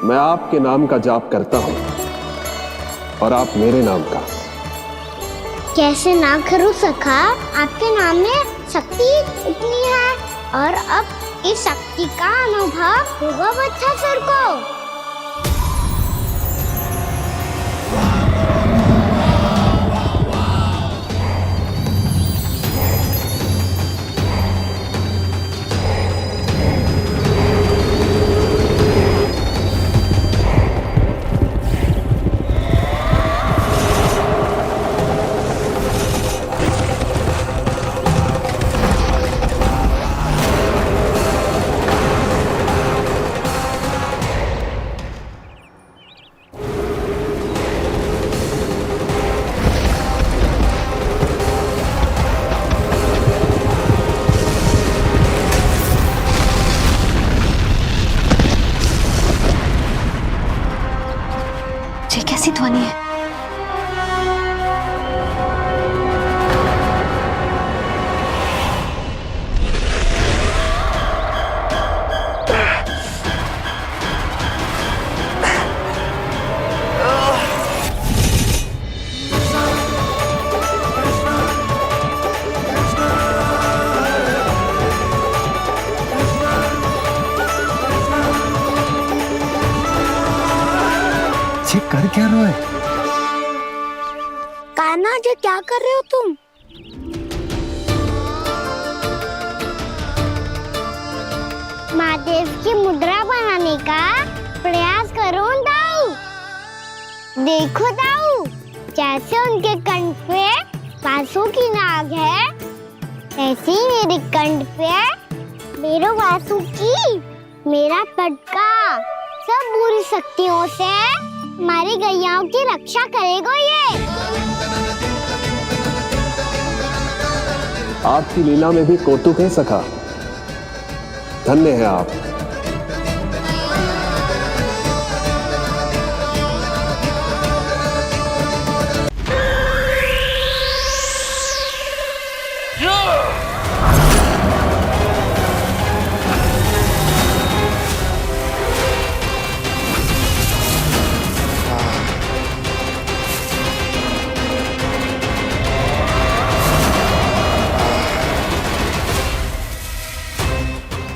मैं आपके नाम का जाप करता हूं और आप मेरे नाम का। कैसे ना करूं सखा, आपके नाम में शक्ति इतनी है और अब इस शक्ति का अनुभव होगा बच्चासुर को। ये कैसी ध्वनि है? ये कर क्या रहे हो? कान्हा जी क्या कर रहे हो तुम? महादेव की मुद्रा बनाने का प्रयास करो दाऊ। देखो दाऊ, जैसे उनके कंठ पे बांसुरी की नाग है, ऐसे ही मेरे कंठ पे मेरा वासुकी, मेरा पटका सब बुरी शक्तियों से हमारी गैयाओं की रक्षा करेगा ये। आपकी लीला में भी कौतुक है सखा, धन्य है आप।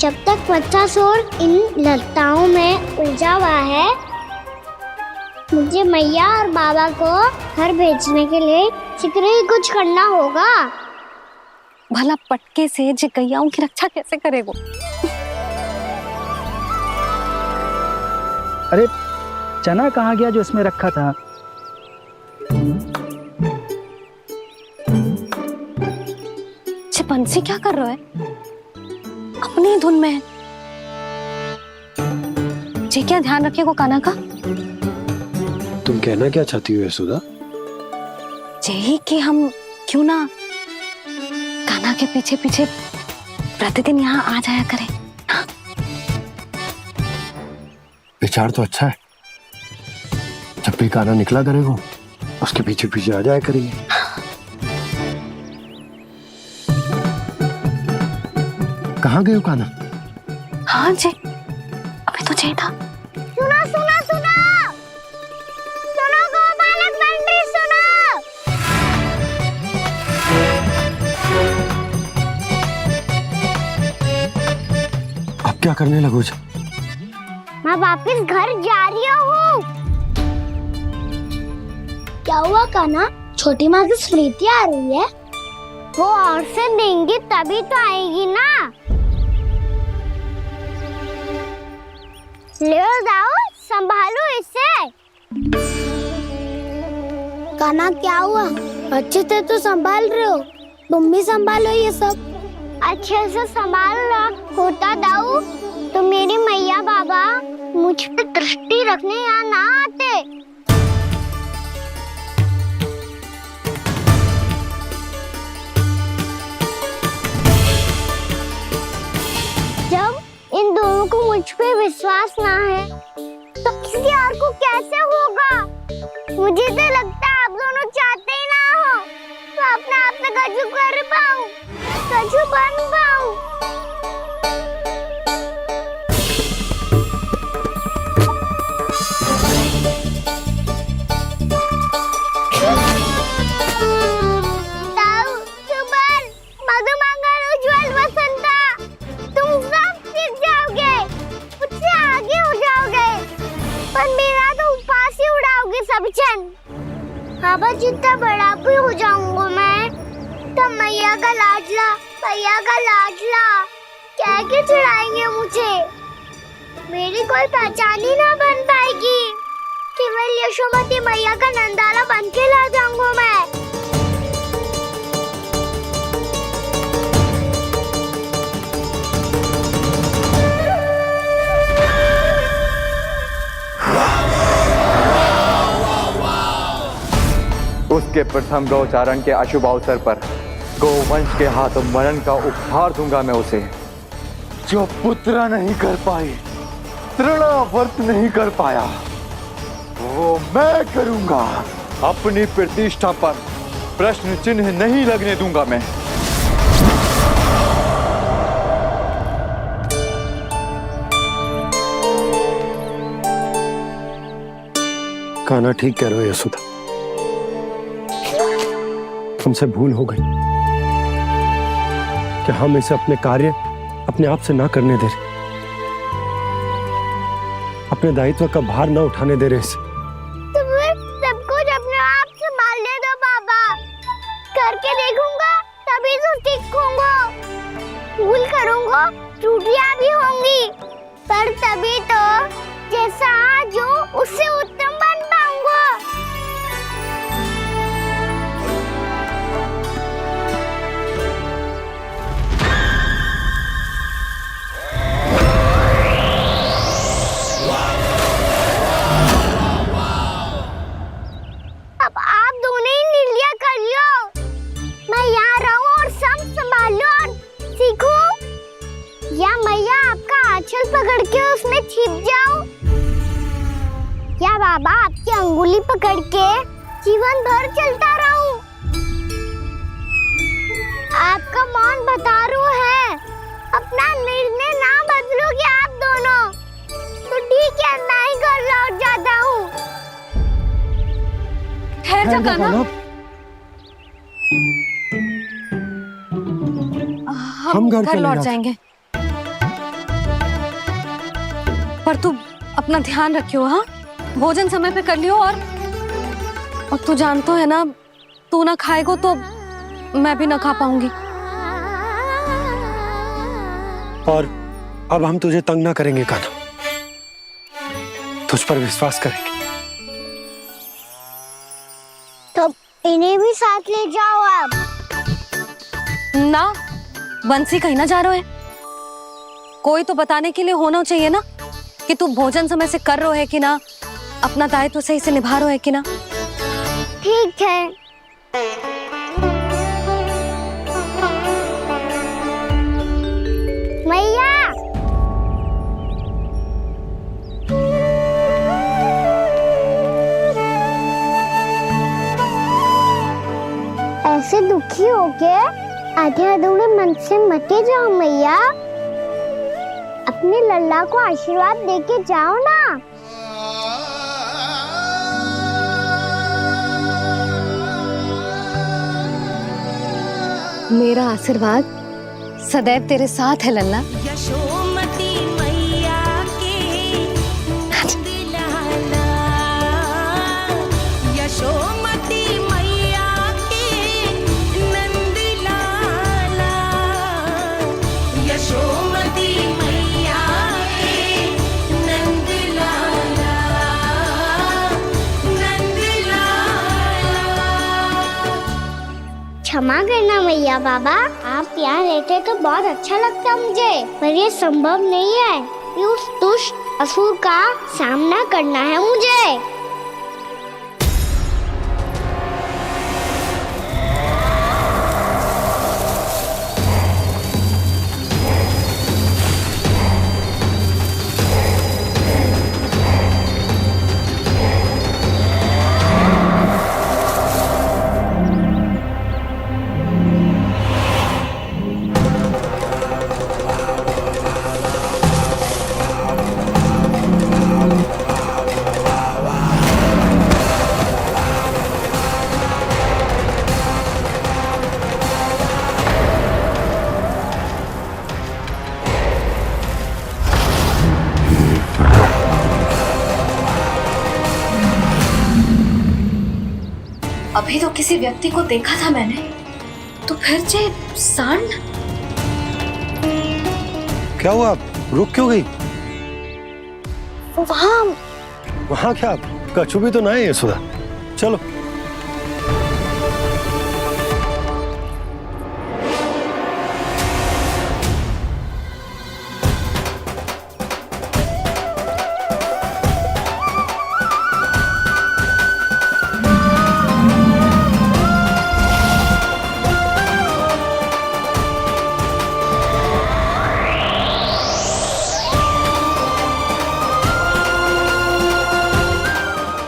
जब तक बच्चासुर इन लताओं में उलझा हुआ है, मुझे मैया और बाबा को घर भेजने के लिए शीघ्र ही कुछ करना होगा। भला पटके से जे गैयाओं की रक्षा कैसे करेगो? अरे चना कहाँ गया जो इसमें रखा था? ये बंसी क्या कर रहा है? अपनी धुन में है। जी क्या ध्यान रखिएगा कान्हा का। तुम कहना क्या चाहती हो यशोदा? यही कि हम क्यों ना कान्हा के पीछे पीछे प्रतिदिन यहाँ आ जाया करें। हाँ? विचार तो अच्छा है। जब भी कान्हा निकला करेगा उसके पीछे पीछे आ जाया करेंगे। कहाँ गए हो कान्हा? हाँ जी, अभी तो चाहिए था। सुनो सुनो सुनो सुनो गोपालक बंटी सुनो। अब क्या करने लगो? मैं वापस घर जा रही हूँ। क्या हुआ कान्हा? छोटी माँ की स्मृति आ रही है। वो और से देंगी तभी तो आएगी ना। ले जाओ, संभालो इसे। कान्हा क्या हुआ? अच्छे से तो संभाल रहे हो, तुम भी संभालो ये सब। अच्छे से संभालना होता दाऊ तो मेरी मैया बाबा मुझ पे दृष्टि रखने यहाँ ना आते। जब इन दोनों को मुझ पे विश्वास ना है तो किसी और को कैसे होगा? मुझे तो लगता है आप दोनों चाहते ही ना हो तो अपने आप पे गजू कर पाऊं, गजू बन पाऊं। सफिशिएंट। बाबा जितना बड़ा भी हो जाऊंगा मैं, तब मैया का लाडला कह के चिढ़ाएंगे मुझे। मेरी कोई पहचान ही ना बन पाएगी। केवल यशोमती मैया का नंदाला बन के ला जाऊंगा मैं। उसके प्रथम गौचारण के अशुभ अवसर पर गोवंश के हाथों मरण का उपहार दूंगा मैं उसे। जो पुत्र नहीं कर पाई, तृणावर्त नहीं कर पाया, वो मैं करूंगा। अपनी प्रतिष्ठा पर प्रश्न चिन्ह नहीं लगने दूंगा मैं। कान्हा ठीक कह रहे हो यशोदा, हमसे भूल हो गई कि हम इसे अपने कार्य अपने आप से ना करने दे रहे, अपने दायित्व का भार ना उठाने दे रहे इसे। तो फिर सब कुछ अपने आप से संभालने दो बाबा। करके देखूंगा तभी तो सीखूंगा। भूल करूंगा, त्रुटियां भी होंगी, पर तभी तो जैसा आज हूँ उससे उत्तम बन पाऊंगा। अब आप दोनों ही निर्णय कर लो। मैं यहाँ रहूं और सब संभालूं और सीखूं, या मैया आपका आंचल पकड़ के उसमें छिप जाऊं, या बाबा आपकी अंगुली पकड़ के जीवन भर चलता रहूं। आपका मौन बतारू है। अपना निर्णय ना बदलोगे आप दोनों तो ठीक है, मैं ही घर लौट जाता हूँ। ठहर जा कान्हा, हम घर लौट जाएंगे, पर तू अपना ध्यान रखियो। हाँ, भोजन समय पे कर लियो। और तू जानतो है ना, तू ना खाएगो तो मैं भी ना खा पाऊंगी। और अब हम तुझे तंग ना करेंगे कान्हा, तुझ पर विश्वास करेंगे। तो इन्हें भी साथ ले जाओ आप। ना, बंसी कहीं ना जा रहे है। कोई तो बताने के लिए होना चाहिए ना कि तू भोजन समय से कर रहे है कि ना, अपना दायित्व सही से निभा रहे है कि ना। ठीक है। मैया, ऐसे दुखी हो के आधे अधूरे मन से मत जाओ मैया। अपने लल्ला को आशीर्वाद देके जाओ ना। मेरा आशीर्वाद सदैव तेरे साथ है लल्ला। यशोमती मैया के नंद लाला, यशोमती मैया के नंद लाला, यशोमती मैया के नंद लाला, नंद लाला। क्षमा करना मैया बाबा, आप यहाँ रहते तो बहुत अच्छा लगता मुझे, पर ये संभव नहीं है। ये उस दुष्ट असुर का सामना करना है मुझे। अभी तो किसी व्यक्ति को देखा था मैंने, तो फिर जे सांड। क्या हुआ, रुक क्यों गई? वहाँ वहां क्या, कछु भी तो ना है यशोदा। चलो।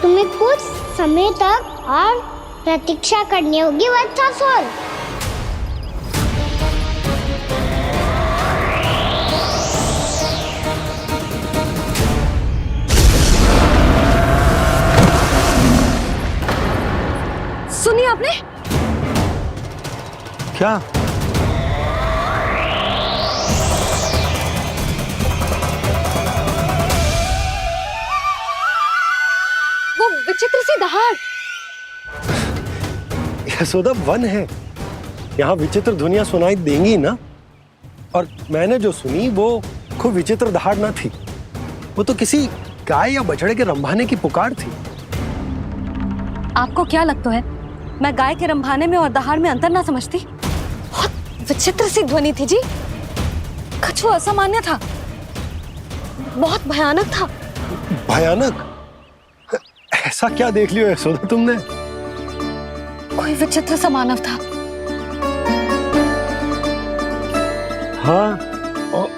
तुम्हें कुछ समय तक और प्रतीक्षा करनी होगी वत्सासुर। सुनिए आपने? क्या? वो विचित्र सी दहाड़। यशोदा, वन है, यहाँ विचित्र ध्वनियां सुनाई देंगी ना। और मैंने जो सुनी वो खूब विचित्र दहाड़ ना थी, वो तो किसी गाय या बछड़े के रंभाने की पुकार थी। आपको क्या लगता है मैं गाय के रंभाने में और दहाड़ में अंतर ना समझती? बहुत विचित्र सी ध्वनि थी जी, कछु असामान्य था, बहुत भयानक था। भयानक? ऐसा क्या देख लियो यशोदा तुमने? कोई विचित्र सा मानव था। हाँ,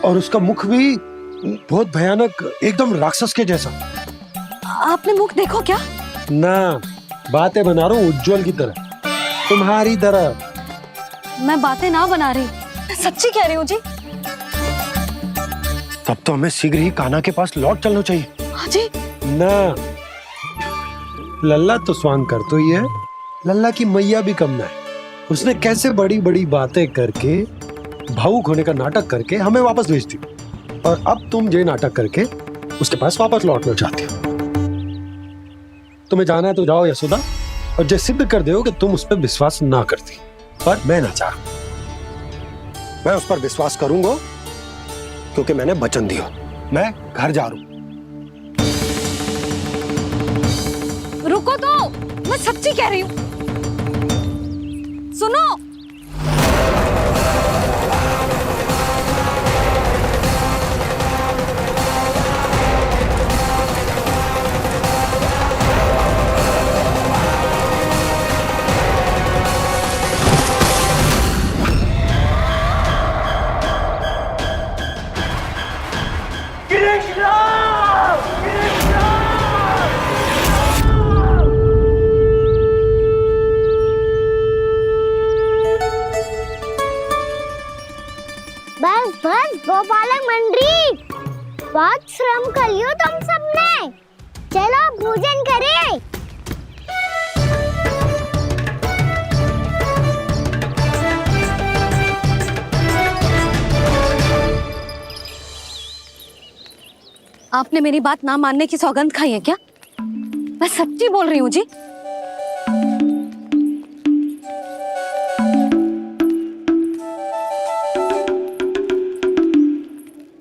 और उसका मुख भी बहुत भयानक, एकदम राक्षस के जैसा। आपने मुख देखो क्या? ना, बातें बना रहा हूँ उज्जवल की तरह, तुम्हारी तरह। मैं बातें ना बना रही, मैं सच्ची कह रही हूँ जी। तब तो हमें शीघ्र ही कान्हा के पास लौट चलना चाहिए। हाँ जी। ना, लल्ला तो स्वांग कर तो ही है, लल्ला की मैया भी कम ना है। उसने कैसे बड़ी बड़ी बातें करके, भावुक होने का नाटक करके हमें वापस भेज दी, और अब तुम ये नाटक करके उसके पास वापस लौटना चाहती हो। तुम्हें जाना है तो जाओ यशोदा, और जो सिद्ध कर दो कि तुम उस पर विश्वास ना करती। पर मैं ना चाह, मैं उस पर विश्वास करूंगा क्योंकि मैंने वचन दिया। मैं घर जा रहा हूं। रुको तो, मैं सच्ची कह रही हूँ। सुनो। बस बस गोपालक मंडली, बहुत श्रम कर लियो तुम सबने। चलो भोजन करें। आपने मेरी बात ना मानने की सौगंध खाई है क्या? मैं सच्ची बोल रही हूँ जी।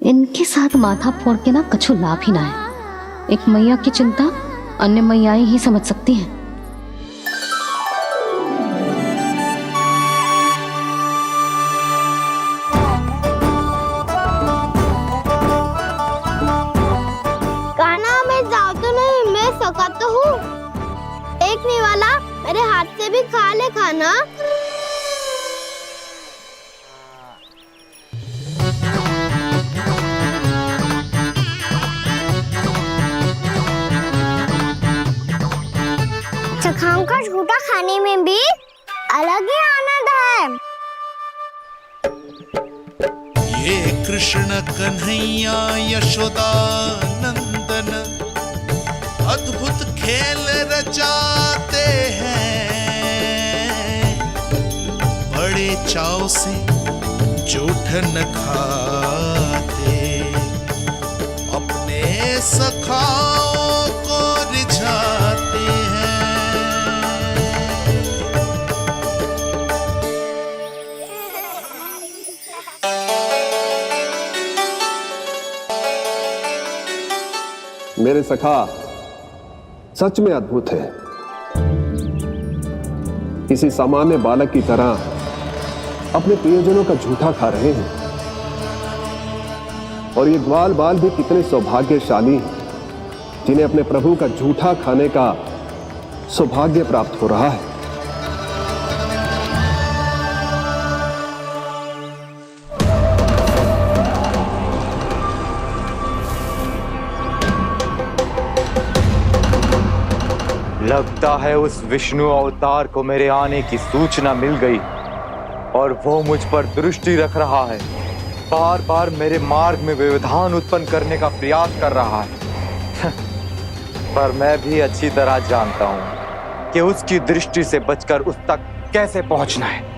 इनके साथ माथा फोड़ के ना कछु लाभ ही ना है। एक मैया की चिंता अन्य मैयाएं ही समझ सकती हैं। कान्हा, मैं जाऊँ तो नहीं, मैं सका तो हूँ। एक नहीं वाला मेरे हाथ से भी खा ले खाना। चखाओं का झूठा खाने में भी अलग ही आनंद है। ये कृष्ण कन्हैया यशोदा नंदन अद्भुत खेल रचाते हैं, बड़े चाव से जूठन खाते, अपने सखाओं को रिझाते हैं। मेरे सखा सच में अद्भुत है। किसी सामान्य बालक की तरह अपने प्रियजनों का झूठा खा रहे हैं। और ये ग्वाल बाल भी कितने सौभाग्यशाली हैं जिन्हें अपने प्रभु का झूठा खाने का सौभाग्य प्राप्त हो रहा है। लगता है उस विष्णु अवतार को मेरे आने की सूचना मिल गई और वो मुझ पर दृष्टि रख रहा है। बार बार मेरे मार्ग में व्यवधान उत्पन्न करने का प्रयास कर रहा है। पर मैं भी अच्छी तरह जानता हूं कि उसकी दृष्टि से बचकर उस तक कैसे पहुंचना है।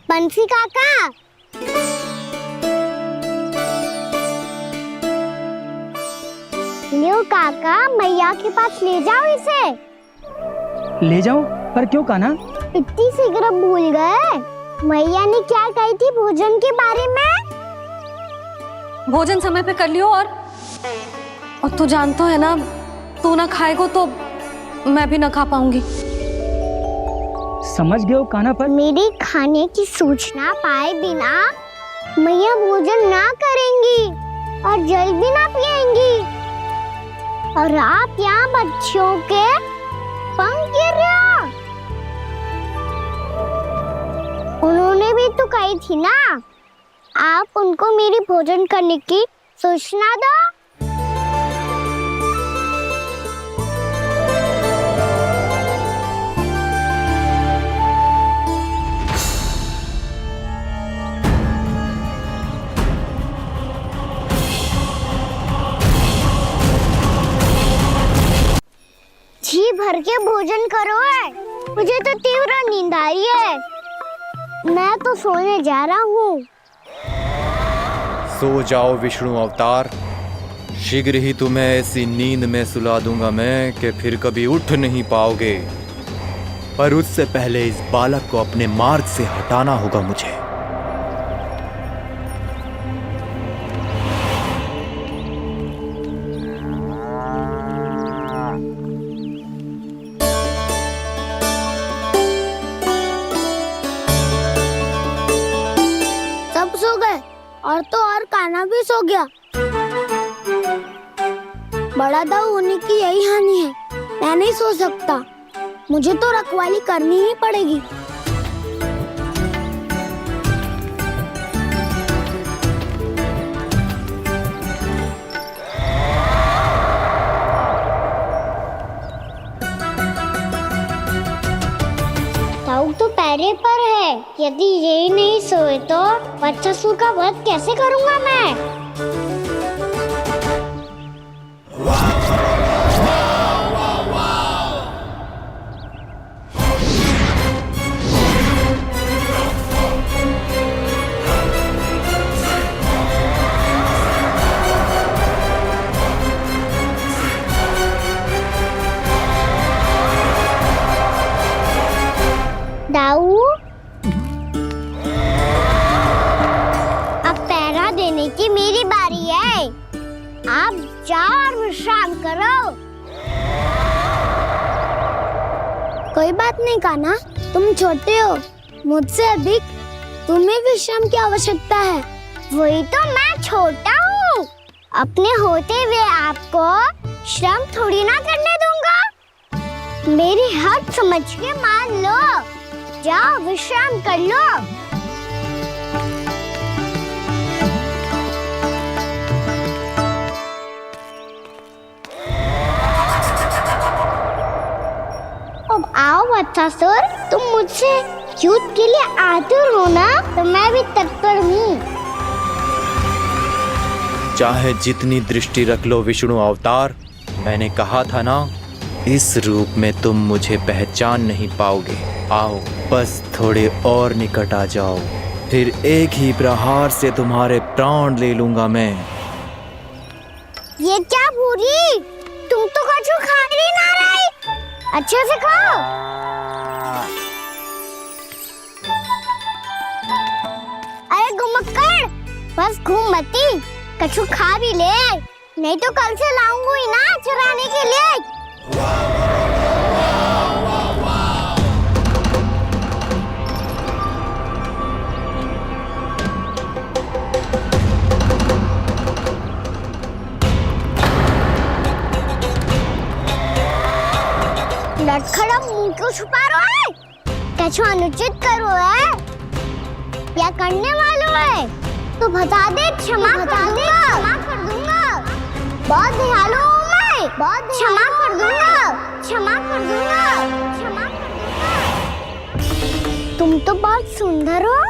बंसी काका, लियो काका, मैया के पास ले जाओ इसे। ले जाओ? पर क्यों कान्हा? इतनी शीघ्र भूल गए? मैया ने क्या कही थी भोजन के बारे में? भोजन समय पे कर लियो। और तू जानता है ना, तू ना खाएगा तो मैं भी ना खा पाऊंगी। समझ गए हो कान्हा? पर मेरे खाने की सूचना पाए बिना मैया भोजन ना करेंगी और जल भी ना पिएंगी। और आप यहाँ बच्चों के पंख गिर रहे हो। उन्होंने भी तो कही थी ना, आप उनको मेरी भोजन करने की सूचना दो। जी भर के भोजन करो है, मुझे तो तीव्र नींद आई है। मैं तो सोने जा रहा हूँ। सो जाओ विष्णु अवतार, शीघ्र ही तुम्हें ऐसी नींद में सुला दूंगा मैं कि फिर कभी उठ नहीं पाओगे। पर उससे पहले इस बालक को अपने मार्ग से हटाना होगा मुझे। सब सो गए और तो और कान्हा भी सो गया। बड़ा दाऊ होने की यही हानि है, मैं नहीं सो सकता। मुझे तो रखवाली करनी ही पड़ेगी। दाऊ तो पैरे पर है। यदि यही नहीं सोए तो बच्चासुर का वध कैसे करूंगा मैं? दाऊ, अब पहरा देने की मेरी बारी है। आप जाओ और विश्राम करो। कोई बात नहीं कान्हा, तुम छोटे हो, मुझसे अधिक तुम्हें विश्राम की आवश्यकता है। वही तो मैं छोटा हूँ, अपने होते हुए आपको श्रम थोड़ी ना करने दूंगा। मेरी हद समझ के मान लो। जाओ विश्राम कर लो। अब आओ बच्चासुर, तुम मुझसे युद्ध के लिए आतुर हो ना, तो मैं भी तत्पर हूँ। चाहे जितनी दृष्टि रख लो विष्णु अवतार, मैंने कहा था ना, इस रूप में तुम मुझे पहचान नहीं पाओगे। आओ बस थोड़े और निकट आ जाओ, फिर एक ही प्रहार से तुम्हारे प्राण ले लूंगा मैं। ये क्या भूरी, तुम तो कछु खा ही ना रही, अच्छे से खाओ। अरे घुमक्कड़, बस घूम मती, कछु खा भी ले, नहीं तो कल से लाऊंगी ही ना चुराने के लिए। लड़खड़ा मुंह क्यों छुपा रहा है? कछु अनुचित करो है या करने वालों है तो बता दे, क्षमा कर दूंगा। बहुत दयालु हूँ मैं, बहुत क्षमा कर दूंगा। तुम तो बहुत सुंदर हो,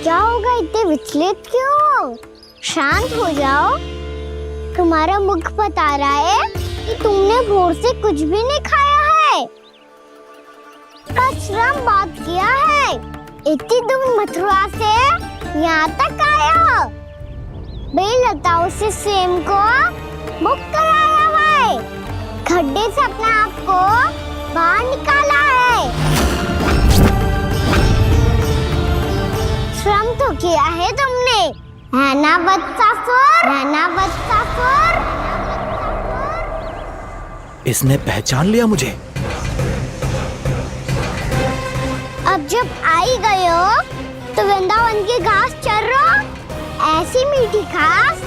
क्या होगा इतने विचलित क्यों हो? शांत हो जाओ, तुम्हारा मुख बता रहा है कि तुमने भोर से कुछ भी नहीं खाया है, बस श्रम बात किया है। इतनी दूर मथुरा से यहाँ तक आया, बेलताओं से स्वयं को मुक्त कराया है, खड्डे से अपने आप को बाहर निकाला है। श्रम तो किया है तुमने, है ना वत्सासुर? इसने पहचान लिया मुझे। अब जब आई गए हो तो वृंदावन की घास चर रहो, ऐसी मीठी घास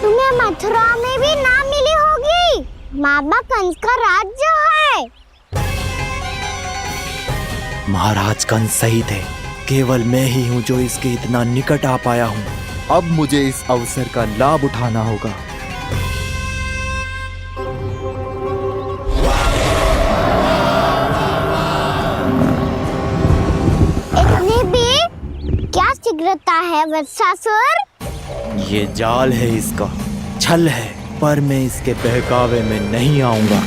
तुम्हें मथुरा में भी ना मिली होगी। मामा कंस का राज्य है। महाराज कंस सही थे, केवल मैं ही हूँ जो इसके इतना निकट आ पाया हूँ। अब मुझे इस अवसर का लाभ उठाना होगा। इतने भी क्या शीघ्रता है वत्सासुर? ये जाल है इसका, छल है, पर मैं इसके बहकावे में नहीं आऊंगा।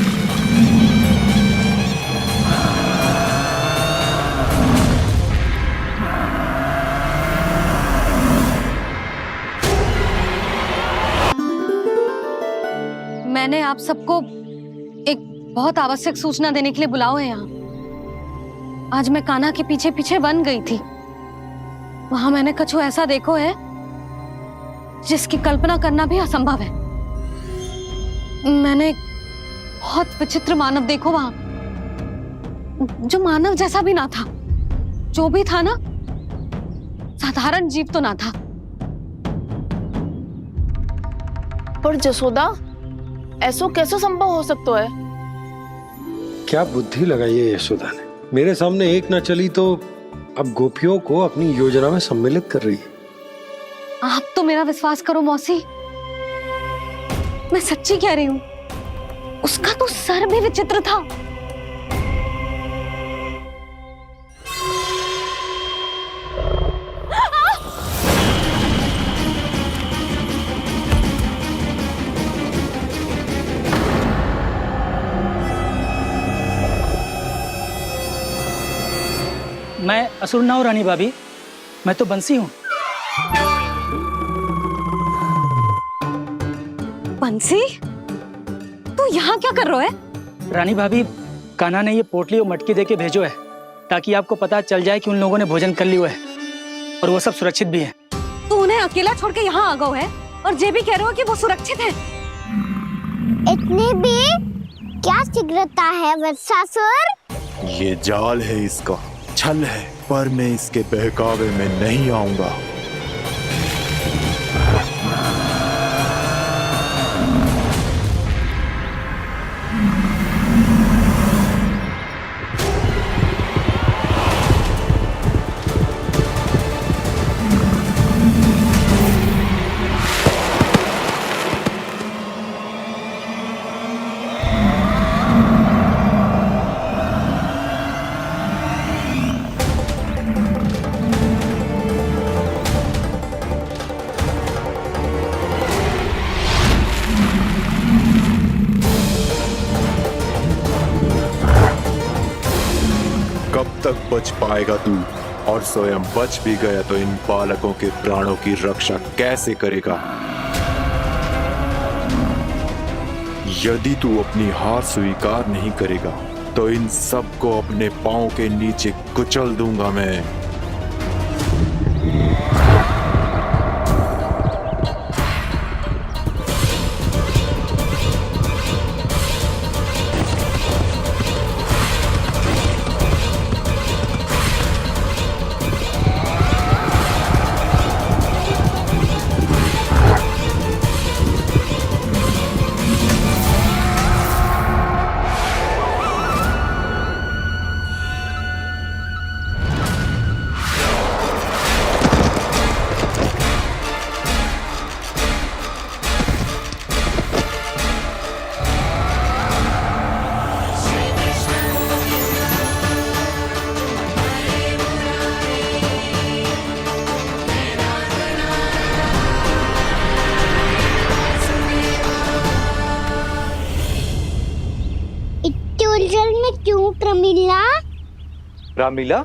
मैंने आप सबको एक बहुत आवश्यक सूचना देने के लिए बुलाओ है यहाँ। आज मैं कान्हा के पीछे पीछे वन गई थी, वहां मैंने कछु ऐसा देखो है जिसकी कल्पना करना भी असंभव है। मैंने एक बहुत विचित्र मानव देखो वहां, जो मानव जैसा भी ना था, जो भी था ना साधारण जीव तो ना था। पर जसोदा, ऐसो कैसे संभव हो सकता है? क्या बुद्धि लगाई है यशोदा ने। मेरे सामने एक ना चली तो अब गोपियों को अपनी योजना में सम्मिलित कर रही है। आप तो मेरा विश्वास करो मौसी, मैं सच्ची कह रही हूं, उसका तो सर भी विचित्र था। मैं असुर ना हूँ रानी भाभी, मैं तो बंसी हूँ। बंसी, तू यहाँ क्या कर रहा है? रानी भाभी, कान्हा ने ये पोटली और मटकी देके भेजो है ताकि आपको पता चल जाए कि उन लोगों ने भोजन कर लिया है और वो सब सुरक्षित भी है। तू उन्हें अकेला छोड़ के यहाँ आ गया है और ये भी कह रहे हो कि वो सुरक्षित है। इतने भी क्या शीघ्रता है वत्सासुर? ये जाल है इसका, छल है, पर मैं इसके बहकावे में नहीं आऊंगा। तक बच पाएगा तू? और स्वयं बच भी गया तो इन बालकों के प्राणों की रक्षा कैसे करेगा? यदि तू अपनी हार स्वीकार नहीं करेगा तो इन सबको अपने पांव के नीचे कुचल दूंगा मैं। उलझन में क्यों प्रमिला? रामीला,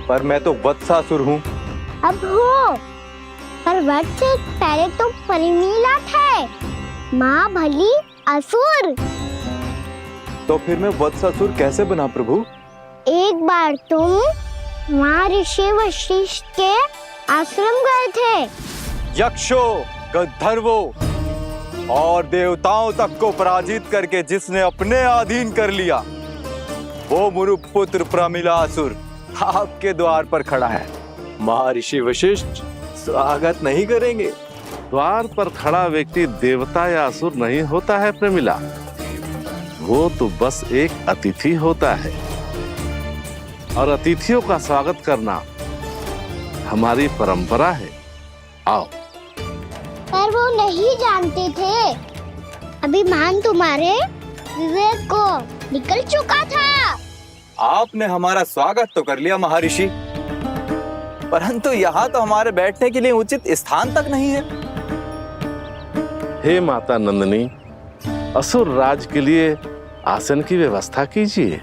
पर मैं तो वत्सासुर हूँ। अब हो, पर वट से पहले तो परिमीला थे, माँ भली असुर। तो फिर मैं वत्सासुर कैसे बना प्रभु? एक बार तुम वहाँ ऋषि वशिष्ठ के आश्रम गए थे। यक्षो, गंधर्वों और देवताओं तक को पराजित करके जिसने अपने अधीन कर लिया, वो मुरुपुत्र प्रमिलासुर आपके द्वार पर खड़ा है। महर्षि वशिष्ठ स्वागत नहीं करेंगे? द्वार पर खड़ा व्यक्ति देवता या असुर नहीं होता है प्रमिला, वो तो बस एक अतिथि होता है, और अतिथियों का स्वागत करना हमारी परंपरा है। आओ। पर वो नहीं जानते थे, अभिमान तुम्हारे विवेक को निकल चुका था। आपने हमारा स्वागत तो कर लिया महर्षि, परंतु यहाँ तो हमारे बैठने के लिए उचित स्थान तक नहीं है। हे माता नंदिनी, असुर राज के लिए आसन की व्यवस्था कीजिए।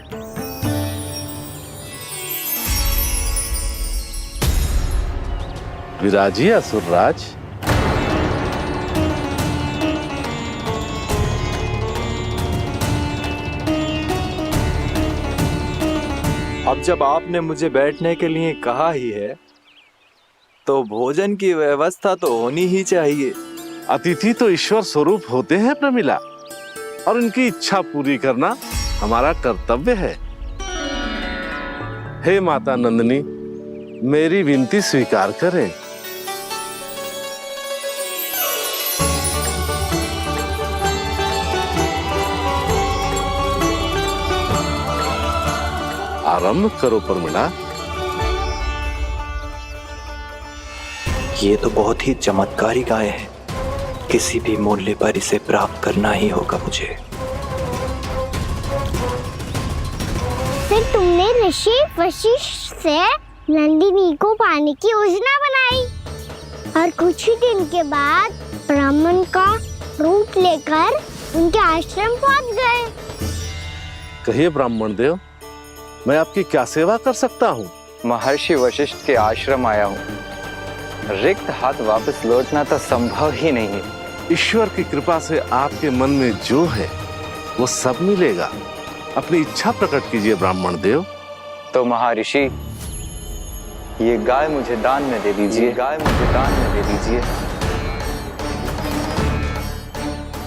विराजिए असुर राज। अब जब आपने मुझे बैठने के लिए कहा ही है, तो भोजन की व्यवस्था तो होनी ही चाहिए। अतिथि तो ईश्वर स्वरूप होते हैं प्रमिला, और उनकी इच्छा पूरी करना हमारा कर्तव्य है। हे माता नंदिनी, मेरी विनती स्वीकार करें। आरंभ करो प्रमिला। ये तो बहुत ही चमत्कारी गाय है, किसी भी मूल्य पर इसे प्राप्त करना ही होगा मुझे। फिर तुमने ऋषि वशिष्ठ से नंदिनी को पाने की योजना बनाई, और कुछ ही दिन के बाद ब्राह्मण का रूप लेकर उनके आश्रम पहुंच गए। कहिए ब्राह्मण देव, मैं आपकी क्या सेवा कर सकता हूँ? महर्षि वशिष्ठ के आश्रम आया हूँ। रिक्त हाथ वापस लौटना तो संभव ही नहीं है। ईश्वर की कृपा से आपके मन में जो है वो सब मिलेगा। अपनी इच्छा प्रकट कीजिए ब्राह्मण देव। तो महर्षि, ये गाय मुझे दान में दे दीजिए। गाय मुझे दान में दे दीजिए।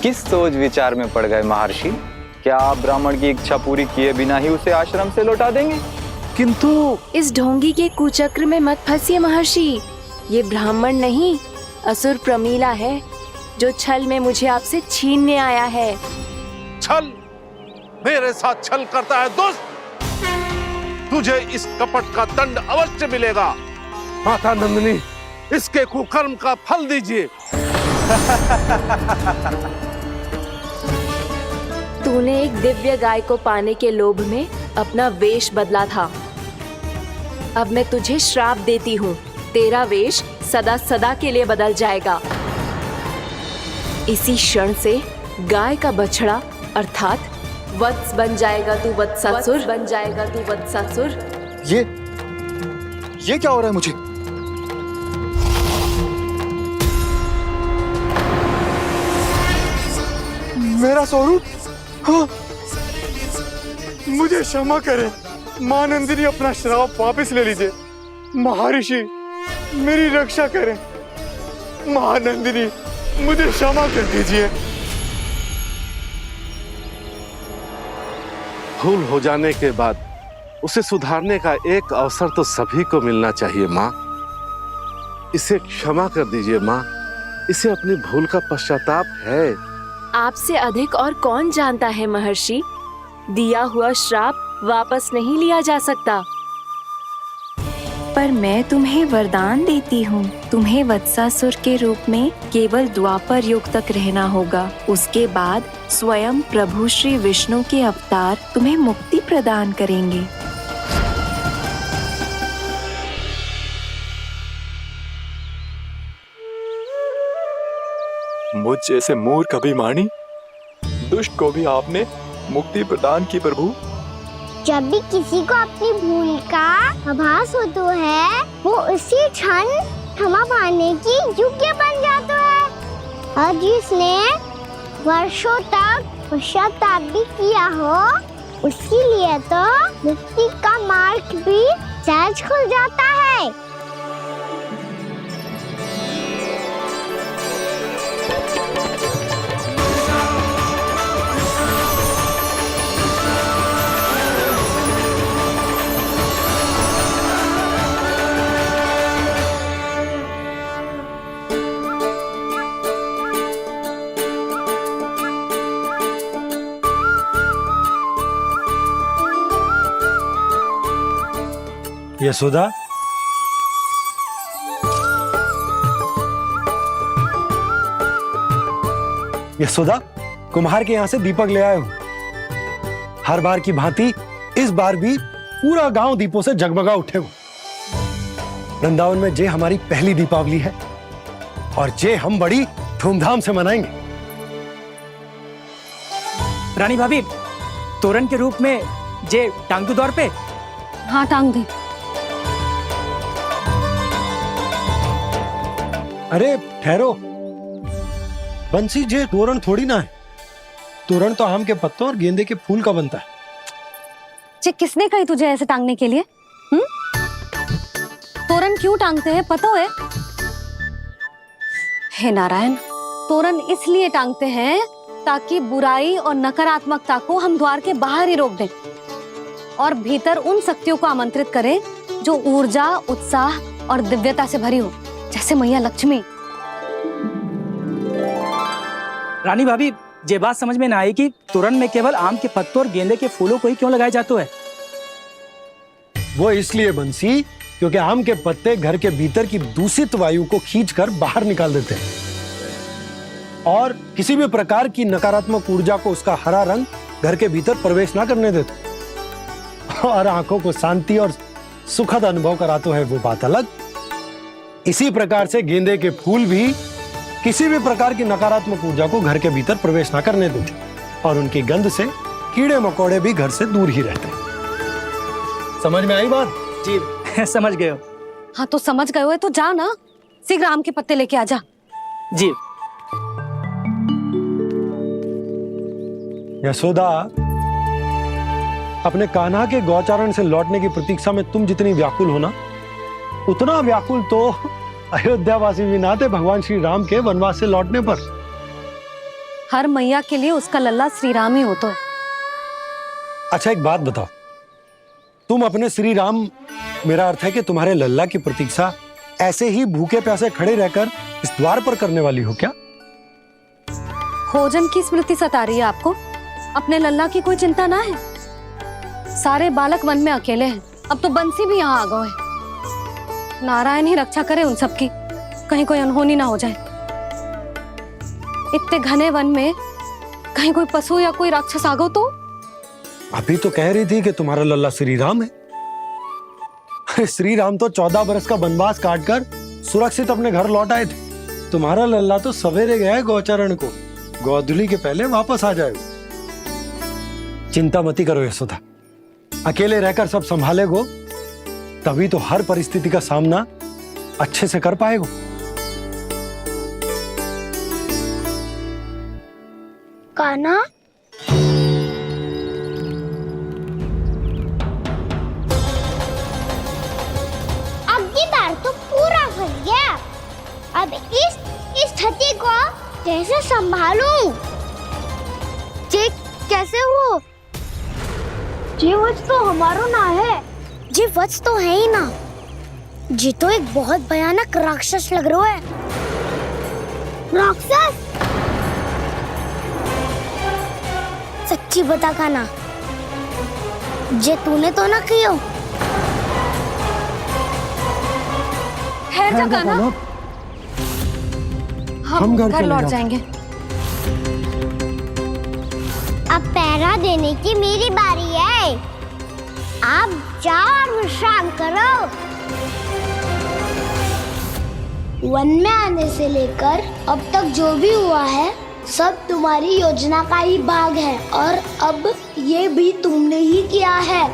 किस सोच विचार में पड़ गए महर्षि? क्या आप ब्राह्मण की इच्छा पूरी किए बिना ही उसे आश्रम से लौटा देंगे? किंतु इस ढोंगी के कुचक्र में मत फंसिए महर्षि। ये ब्राह्मण नहीं, असुर प्रमीला है, जो छल में मुझे आपसे छीनने आया है। छल? मेरे साथ छल करता है दुष्ट? तुझे इस कपट का दंड अवश्य मिलेगा। माता नंदिनी, इसके कुकर्म का फल दीजिए। तूने एक दिव्य गाय को पाने के लोभ में अपना वेश बदला था। अब मैं तुझे श्राप देती हूँ, तेरा वेश सदा सदा के लिए बदल जाएगा। इसी क्षण से गाय का बछड़ा अर्थात वत्स बन जाएगा तू वत्सासुर, बन जाएगा तू वत्सासुर। ये क्या हो रहा है मुझे? मेरा स्वरूप, हाँ। मुझे क्षमा करें मां नंदिनी, अपना श्राप वापस ले लीजिए। महर्षि मेरी रक्षा करें। महानंदिनी मुझे क्षमा कर दीजिए। भूल हो जाने के बाद उसे सुधारने का एक अवसर तो सभी को मिलना चाहिए माँ। इसे क्षमा कर दीजिए माँ, इसे अपनी भूल का पश्चाताप है। आपसे अधिक और कौन जानता है महर्षि, दिया हुआ श्राप वापस नहीं लिया जा सकता। पर मैं तुम्हें वरदान देती हूँ, तुम्हें वत्सासुर के रूप में केवल द्वापर युग तक रहना होगा। उसके बाद स्वयं प्रभु श्री विष्णु के अवतार तुम्हें मुक्ति प्रदान करेंगे। मुझ जैसे मूर्ख अभिमानी दुष्ट को भी आपने मुक्ति प्रदान की प्रभु। जब भी किसी को अपनी भूल का आभास होता है, वो उसी क्षण क्षमा पाने की योग्य बन जाता है। और जिसने वर्षों तक पश्चाताप भी किया हो, उसके लिए तो मुक्ति का मार्ग भी सहज खुल जाता है। यशोदा, यशोदा, कुम्हार के यहाँ से दीपक ले आया हूं। हर बार की भांति इस बार भी पूरा गांव दीपों से जगमगा उठे हो। वृंदावन में जे हमारी पहली दीपावली है और जे हम बड़ी धूमधाम से मनाएंगे। रानी भाभी, तोरण के रूप में जे टांग दो द्वार पे। हाँ, टांग दे। अरे ठहरो, बंसी, जे तोरण थोड़ी ना है। तोरण तो आम के पत्तों और गेंदे के फूल का बनता है। जे किसने कही तुझे ऐसे टांगने के लिए? तोरण क्यों टांगते हैं पता है? हे नारायण, तोरण इसलिए टांगते हैं ताकि बुराई और नकारात्मकता को हम द्वार के बाहर ही रोक दें और भीतर उन शक्तियों को आमंत्रित करें जो ऊर्जा, उत्साह और दिव्यता से भरी हो, जैसे मैया लक्ष्मी। रानी भाभी, ये बात समझ में ना आई कि तोरण में केवल आम के पत्तों और गेंदे के फूलों को ही क्यों लगाया जाता है? वो इसलिए बंसी, क्योंकि आम के पत्ते घर के भीतर की दूषित वायु को खींचकर बाहर निकाल देते हैं और किसी भी प्रकार की नकारात्मक ऊर्जा को उसका हरा रंग घर के भीतर प्रवेश ना करने देते और आंखों को शांति और सुखद अनुभव कराते है, वो बात अलग। इसी प्रकार से गेंदे के फूल भी किसी भी प्रकार की नकारात्मक ऊर्जा को घर के भीतर प्रवेश ना करने देते और उनकी गंध से कीड़े मकोड़े भी घर से दूर ही रहते हैं। समझ में आई बात? जी समझ गए हो। हाँ, तो समझ गए हो तो जा ना, शीघ्र आम के पत्ते लेके आ जा। जी। यशोदा, अपने कान्हा के गौचारण से लौटने की प्रतीक्षा में तुम जितनी व्याकुल हो ना, उतना व्याकुल तो अयोध्यावासी भी ना थे भगवान श्री राम के वनवास से लौटने पर। हर मैया के लिए उसका लल्ला श्री राम ही होता है। अच्छा, एक बात बताओ, तुम अपने श्री राम, मेरा अर्थ है कि तुम्हारे लल्ला की प्रतीक्षा ऐसे ही भूखे प्यासे खड़े रहकर इस द्वार पर करने वाली हो क्या? भोजन की स्मृति सता रही है आपको? अपने लल्ला की कोई चिंता ना है। सारे बालक वन में अकेले हैं, अब तो बंसी भी यहाँ आ गए हैं। नारायण ही रक्षा करे उन सबकी, कहीं कोई अनहोनी ना हो जाए। इतने घने वन में कहीं कोई पशु या कोई राक्षस आ गो तो? अभी तो कह रही थी कि तुम्हारा लल्ला श्री राम है। श्री राम तो 14 बरस का वनवास काटकर सुरक्षित अपने घर लौट आए थे। तुम्हारा लल्ला तो सवेरे गया है गौचरण को, गोधूली के पहले वापस आ जाएगा। चिंता मती करो यशोदा, अकेले रहकर सब संभालेगो तभी तो हर परिस्थिति का सामना अच्छे से कर पाएगो। कान्हा, अब की बार तो पूरा फंस गया। अब इस स्थिति को कैसे संभालूं? जी कैसे हो? जी वत्स तो हमारो ना है। जी वत्स तो है ही ना। जी तो एक बहुत भयानक राक्षस लग रहा है। राक्षस? सच्ची बता कान्हा, जे तूने तो ना कियो? है जा कान्हा, हम घर लौट जाएंगे। अब पहरा देने की मेरी बारी है। आप जाओ और विश्राम करो। वन में आने से लेकर अब तक जो भी हुआ है सब तुम्हारी योजना का ही भाग है, और अब ये भी तुमने ही किया है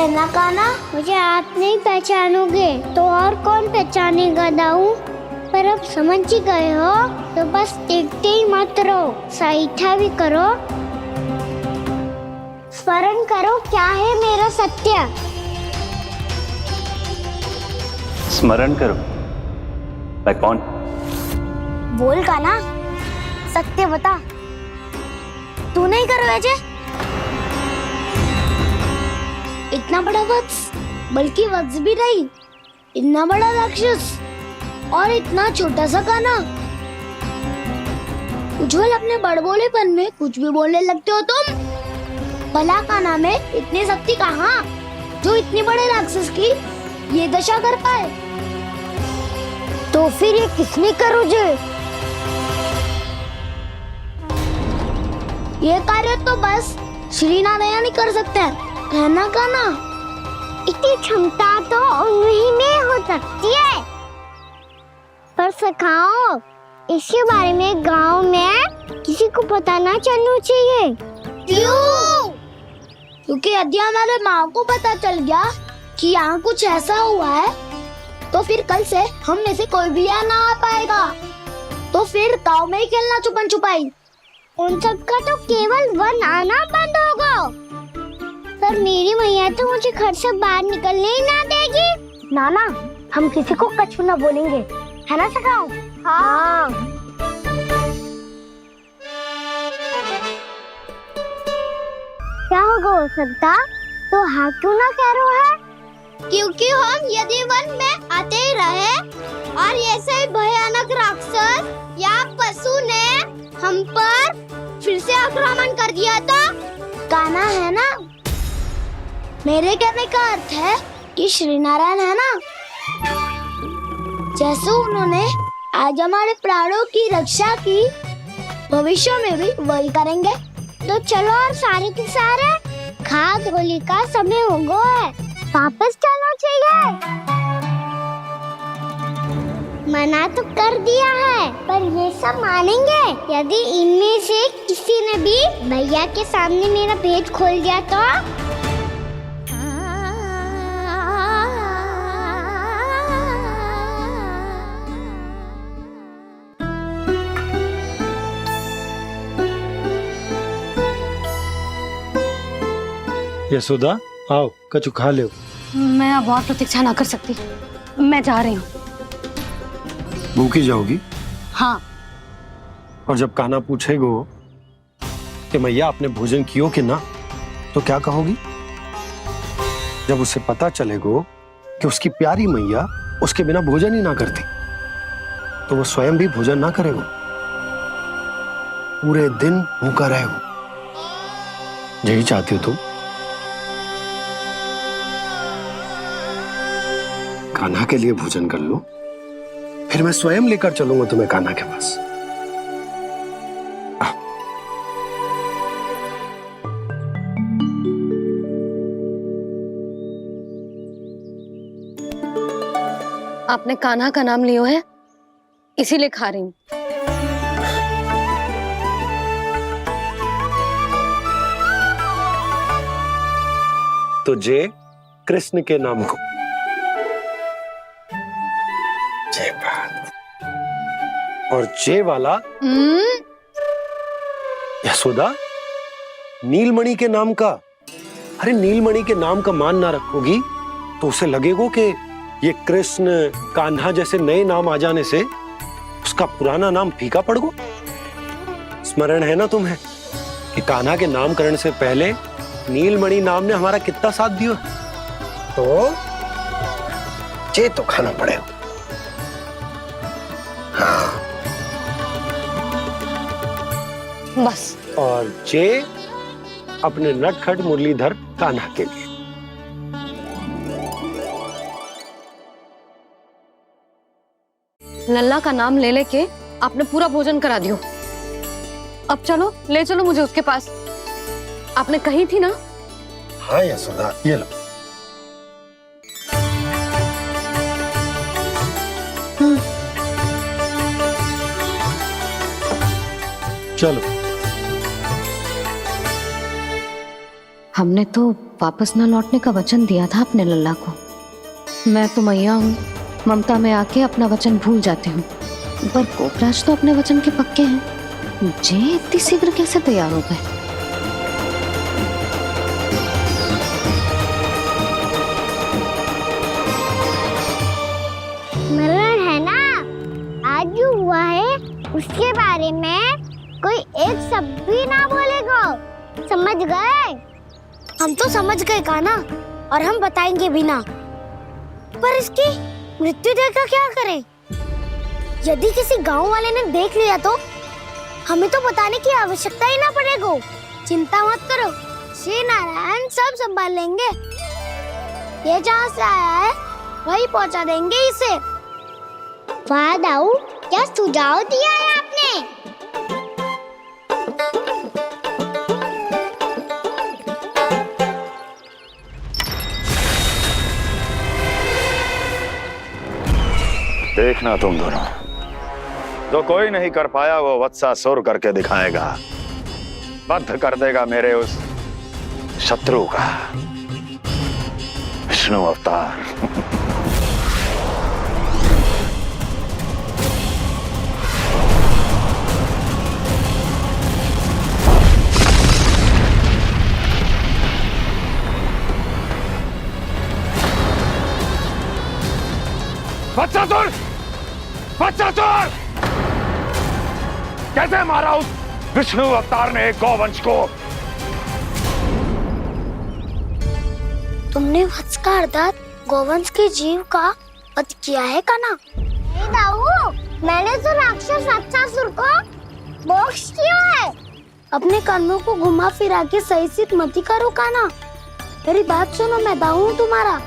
ना कान्हा? मुझे आप नहीं पहचानोगे तो और कौन पहचानेगा दाऊ? पर अब समझ ही गए हो तो बस देखते ही मत रहो, सईठा भी करो। स्मरण करो क्या है मेरा सत्य। स्मरण करो? मैं कौन? बोल कान्हा, सत्य बता। तू नहीं करो अजय? इतना बड़ा वत्स, बल्कि वत्स भी नहीं, इतना बड़ा राक्षस और इतना छोटा सा कान्हा। उज्जवल, अपने बड़बोलेपन में कुछ भी बोलने लगते हो तुम। भला कान्हा में इतनी शक्ति कहाँ जो इतने बड़े राक्षस की ये दशा कर पाए? तो फिर ये किसने करो जे? ये कार्य तो बस श्री नारायण ही कर सकते हैं, है ना कान्हा? इतनी क्षमता तो उन्हीं में हो सकती है, पर सखाओ इसके बारे में गांव में किसी को पता ना चलना चाहिए। क्यों? क्योंकि यदि हमारे माँ को पता चल गया कि यहाँ कुछ ऐसा हुआ है तो फिर कल से हम में से कोई भी यहाँ ना आ पाएगा। तो फिर गांव में ही खेलना छुपन छुपाई। उन सबका तो केवल वन आना बंद होगा। पर मेरी मैया तो मुझे घर से बाहर निकलने ही ना देगी। नाना, हम किसी को कछु ना बोलेंगे, है ना सखाओ? हाँ। क्या होगा हो सकता? तो हाँ क्यों ना कह रहा है? क्योंकि हम यदि वन में आते ही रहे और ऐसे ही भयानक राक्षस या पशु ने हम पर फिर से आक्रमण कर दिया तो कान्हा, है ना? मेरे कहने का अर्थ है कि श्री नारायण है ना, जैसे उन्होंने आज हमारे प्राणों की रक्षा की, भविष्य में भी वही करेंगे। तो चलो और सारे के सारे खाद होली का समय हो गया है, वापस चलना चाहिए। मना तो कर दिया है, पर ये सब मानेंगे यदि इनमें से किसी ने भी भैया के सामने मेरा पेट खोल दिया तो? यशोदा, आओ कछु खा लो। मैं अब और प्रतीक्षा ना कर सकती, मैं जा रही हूँ। भूखी जाओगी? हाँ। और जब कान्हा पूछेगो कि मैया आपने भोजन कियो कि ना, तो क्या कहोगी? जब उसे पता चलेगो कि उसकी प्यारी मैया उसके बिना भोजन ही ना करती, तो वो स्वयं भी भोजन ना करेगो, पूरे दिन भूखा रहेगो। यही चाहती हो तुम? कान्हा के लिए भोजन कर लो, फिर मैं स्वयं लेकर चलूंगा तुम्हें कान्हा के पास। आपने कान्हा का नाम लियो है, इसीलिए खा रही हूँ। तो जे कृष्ण के नाम को। जे बात। और जे वाला यशोदा नीलमणि के नाम का। अरे नीलमणि के नाम का मान ना रखोगी तो उसे लगेगा कि ये कृष्ण कान्हा जैसे नए नाम आ जाने से उसका पुराना नाम फीका पड़ गो। स्मरण है ना तुम्हें कि कान्हा के नामकरण से पहले नीलमणि नाम ने हमारा कितना साथ दिया। तो जे तो खाना पड़ेगा। हाँ। बस। और जे अपने नटखट मुरलीधर कान्हा के लिए। लल्ला का नाम ले लेके आपने पूरा भोजन करा दियो। अब चलो, ले चलो मुझे उसके पास। आपने कही थी ना। हाँ यशोदा, ये लो। चलो। हमने तो वापस न लौटने का वचन दिया था अपने लल्ला को। मैं तो मैया हूँ, ममता में आके अपना वचन भूल जाती हूँ, पर गोपराज तो अपने वचन के पक्के हैं। जे इतनी शीघ्र कैसे तैयार हो गए? स्मरण है ना, आज जो हुआ है उसके बारे में कोई एक शब्द भी ना बोलेगा। समझ गए? हम तो समझ गए कान्हा, और हम बताएंगे भी ना। पर इसकी मृत्यु देखकर क्या करें? यदि किसी गांव वाले ने देख लिया तो हमें तो बताने की आवश्यकता ही ना पड़ेगा। चिंता मत करो, श्री नारायण सब संभाल लेंगे। ये जहाँ से आया है वही पहुँचा देंगे इसे। वाह दाऊ, क्या सुझाव दिया है आपने। देखना तुम दोनों, जो कोई नहीं कर पाया वो वत्सासुर करके दिखाएगा। बद्ध कर देगा मेरे उस शत्रु का विष्णु अवतार। वत्सासुर! वत्सासुर! कैसे मारा उस विष्णु अवतार ने गौवंश को? तुमने वत्स का अर्थात गौवंश के जीव का वध किया है कान्हा? नहीं दाऊ, मैंने तो राक्षस वत्सासुर को मोक्ष दिया है। अपने कर्मों को घुमा फिरा के सही सिद्ध मत करो कान्हा। मेरी बात सुनो, मैं दाऊ हूँ तुम्हारा।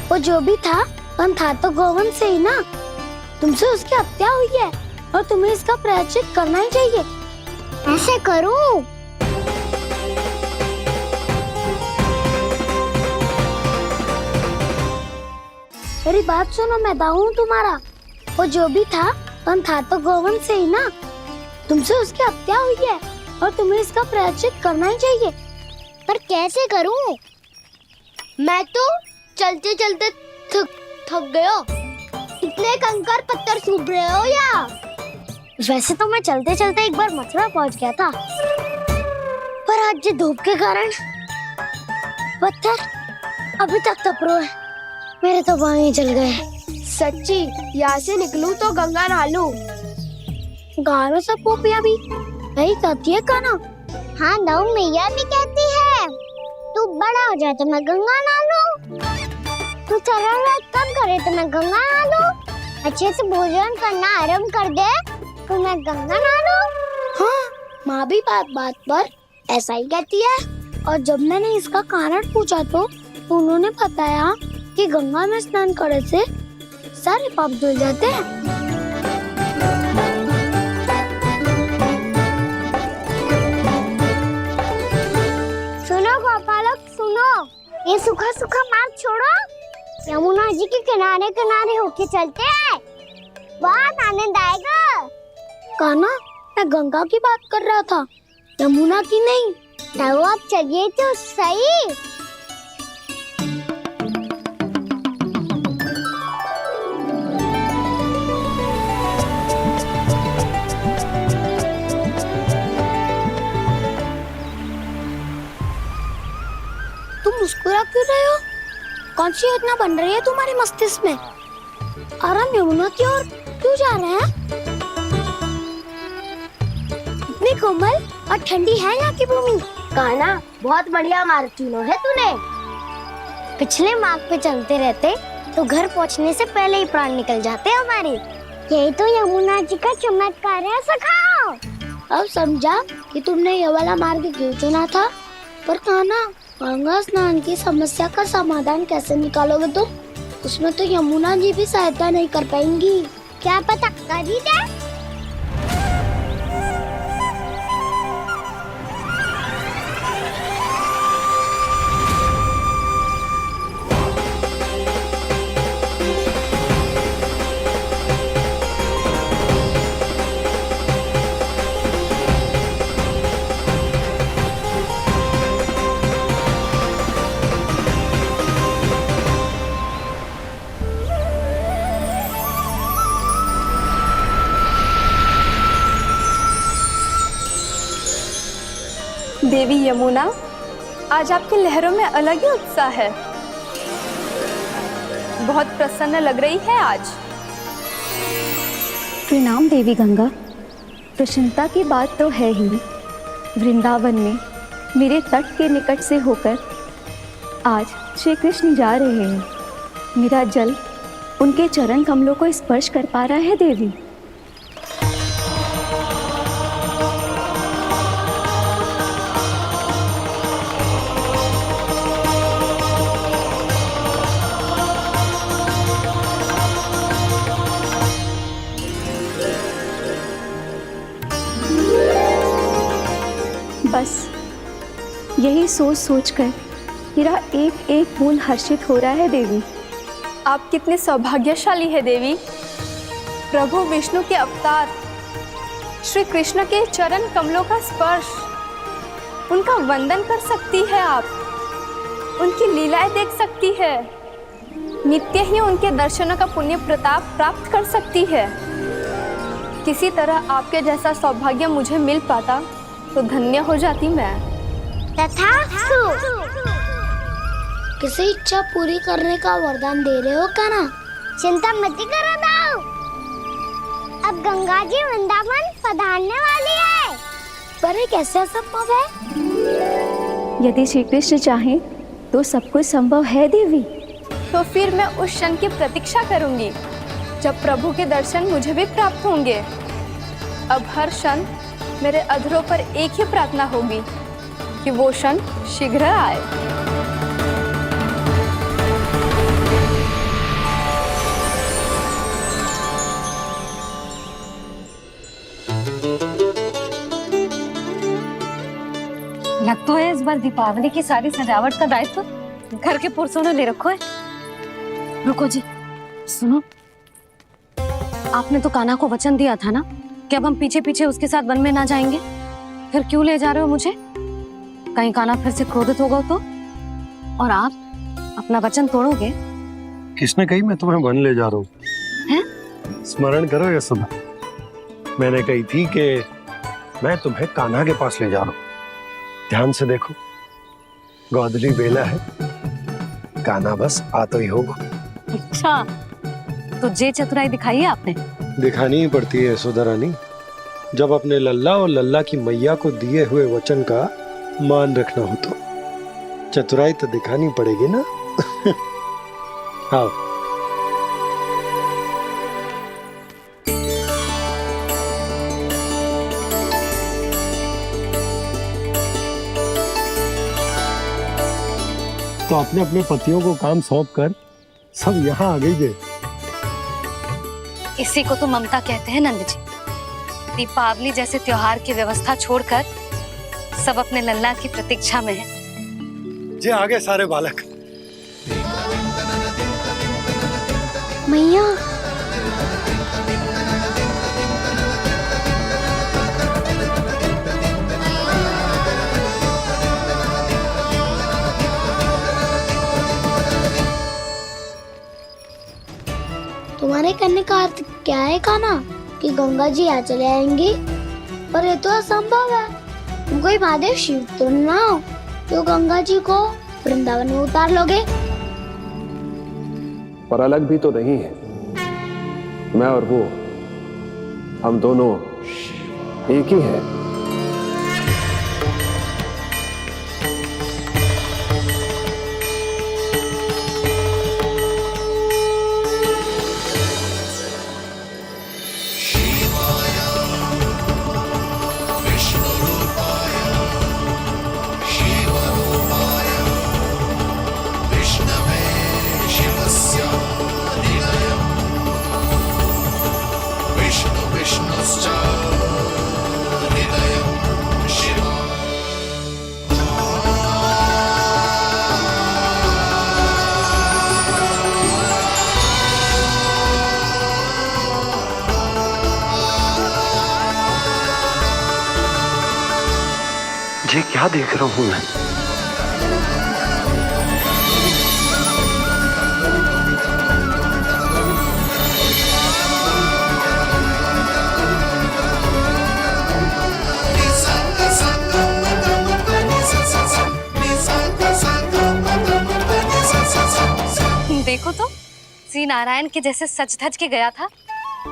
वो जो भी था तो गौवंश से ही ना। तुमसे उसकी हत्या हुई है और तुम्हें इसका प्रायश्चित करना ही चाहिए। ऐसे करूं? मेरी बात सुनो, मैं दाऊ हूँ तुम्हारा। वो जो भी था तो गौवंश से ही ना। तुमसे उसकी हत्या हुई है और तुम्हें इसका प्रायश्चित करना ही चाहिए। पर कैसे करूं? मैं तो चलते चलते थक गया। इतने कंकर पत्थर सूख रहे हो या? वैसे तो मैं चलते चलते एक बार मथुरा पहुंच गया था, पर आज धूप के कारण पत्थर अभी तक तप रहे हैं। मेरे तो पाँव ही जल गए। सच्ची, यहाँ से निकलूं तो गंगा नहा लूं। गाँव में सब पोपिया भी यही कहती है कान्हा। हाँ दाऊ, मैया भी कहती है तू बड़ा हो जाए तो मैं गंगा नहा लूं, तू चरण व्रत कब करे तो मैं गंगा नहा लूं, अच्छे से भोजन करना आरंभ कर दे तो मैं गंगा नहा लूं। हाँ, माँ भी बात बात पर ऐसा ही कहती है। और जब मैंने इसका कारण पूछा तो उन्होंने बताया कि गंगा में स्नान करने से सारे पाप धुल जाते हैं। सुनो गोपालक सुनो, ये सूखा सूखा मार्ग छोड़ो, यमुना जी के किनारे किनारे होके चलते हैं, बहुत आनंद आएगा। कान्हा, मैं गंगा की बात कर रहा था, यमुना की नहीं। तो आप चलिए तो सही। तुम मुस्कुरा क्यों रहे हो? कौन सी योजना बन रही है तुम्हारे मस्तिष्क में? और हम यमुना की ओर क्यों जा रहे हैं? इतनी कोमल और ठंडी है यहाँ की भूमि। कान्हा, बहुत बढ़िया मार्ग चुना है तूने। पिछले मार्ग पे चलते रहते तो घर पहुँचने से पहले ही प्राण निकल जाते हमारे। यही तो यमुना जी का चमत्कार है सखा। अब समझा कि तुमने ये वाला मार्ग क्यों चुना था। पर कान्हा, गंगा स्नान की समस्या का समाधान कैसे निकालोगे तुम? उसमें तो यमुना जी भी सहायता नहीं कर पाएंगी। क्या पता कर ही दे। देवी यमुना, आज आपकी लहरों में अलग ही उत्साह है। बहुत प्रसन्न लग रही है आज। प्रणाम देवी गंगा। प्रसन्नता की बात तो है ही। वृंदावन में मेरे तट के निकट से होकर आज श्री कृष्ण जा रहे हैं। मेरा जल उनके चरण कमलों को स्पर्श कर पा रहा है देवी। बस यही सोच सोचकर मेरा एक एक बूंद हर्षित हो रहा है देवी। आप कितने सौभाग्यशाली है देवी। प्रभु विष्णु के अवतार श्री कृष्ण के चरण कमलों का स्पर्श, उनका वंदन कर सकती है आप, उनकी लीलाएं देख सकती है, नित्य ही उनके दर्शनों का पुण्य प्रताप प्राप्त कर सकती है। किसी तरह आपके जैसा सौभाग्य मुझे मिल पाता तो धन्य हो जाती मैं। तथास्तु। किसी इच्छा पूरी करने का वरदान दे रहे हो कान्हा? चिंता मत करो दाऊ। अब गंगा जी वृंदावन पधारने वाली है। पर ये कैसे संभव है? यदि श्री कृष्ण चाहें तो सब कुछ संभव है देवी। तो फिर मैं उस क्षण की प्रतीक्षा करूंगी जब प्रभु के दर्शन मुझे भी प्राप्त होंगे। अब हर क्षण मेरे अधरों पर एक ही प्रार्थना होगी कि वो क्षण शीघ्र आए। लग तो है इस बार दीपावली की सारी सजावट का दायित्व घर के पुरुषों ने ले रखो है। रुको जी, सुनो, आपने तो कान्हा को वचन दिया था ना कि अब हम पीछे पीछे उसके साथ वन में ना जाएंगे। फिर क्यों ले जा रहे हो मुझे? कहीं कान्हा फिर से क्रोधित होगा तो? और आप अपना वचन तोड़ोगे? किसने कही मैं तुम्हें वन ले जा रहा हूँ? हैं? स्मरण करो यशोदा, मैंने कही थी कि मैं तुम्हें कान्हा के पास ले जा रहा हूँ। ध्यान से देखो, गोधली बेला है, कान्हा बस आ तो ही होगा। अच्छा, तो जे चतुराई दिखाई है आपने? दिखानी ही पड़ती है यशोदा रानी, जब अपने लल्ला और लल्ला की मैया को दिए हुए वचन का मान रखना हो तो चतुराई तो दिखानी पड़ेगी ना। आओ। तो अपने अपने पतियों को काम सौंप कर सब यहाँ आ गई है। इसी को तो ममता कहते हैं नंद जी। दीपावली जैसे त्योहार की व्यवस्था छोड़कर सब अपने लल्ला की प्रतीक्षा में हैं। जे आगे सारे बालक। मैया, तुम्हारे कहने का अर्थ क्या है कान्हा? कि गंगा जी यहाँ चले आएंगी? पर ये तो असंभव है। तुम कोई महादेव शिव तो ना हो जो गंगा जी को वृंदावन में उतार लोगे? पर अलग भी तो नहीं है। मैं और वो, हम दोनों एक ही हैं। ये क्या देख रहा हूं मैं? देखो तो श्री नारायण के जैसे सच धज के गया था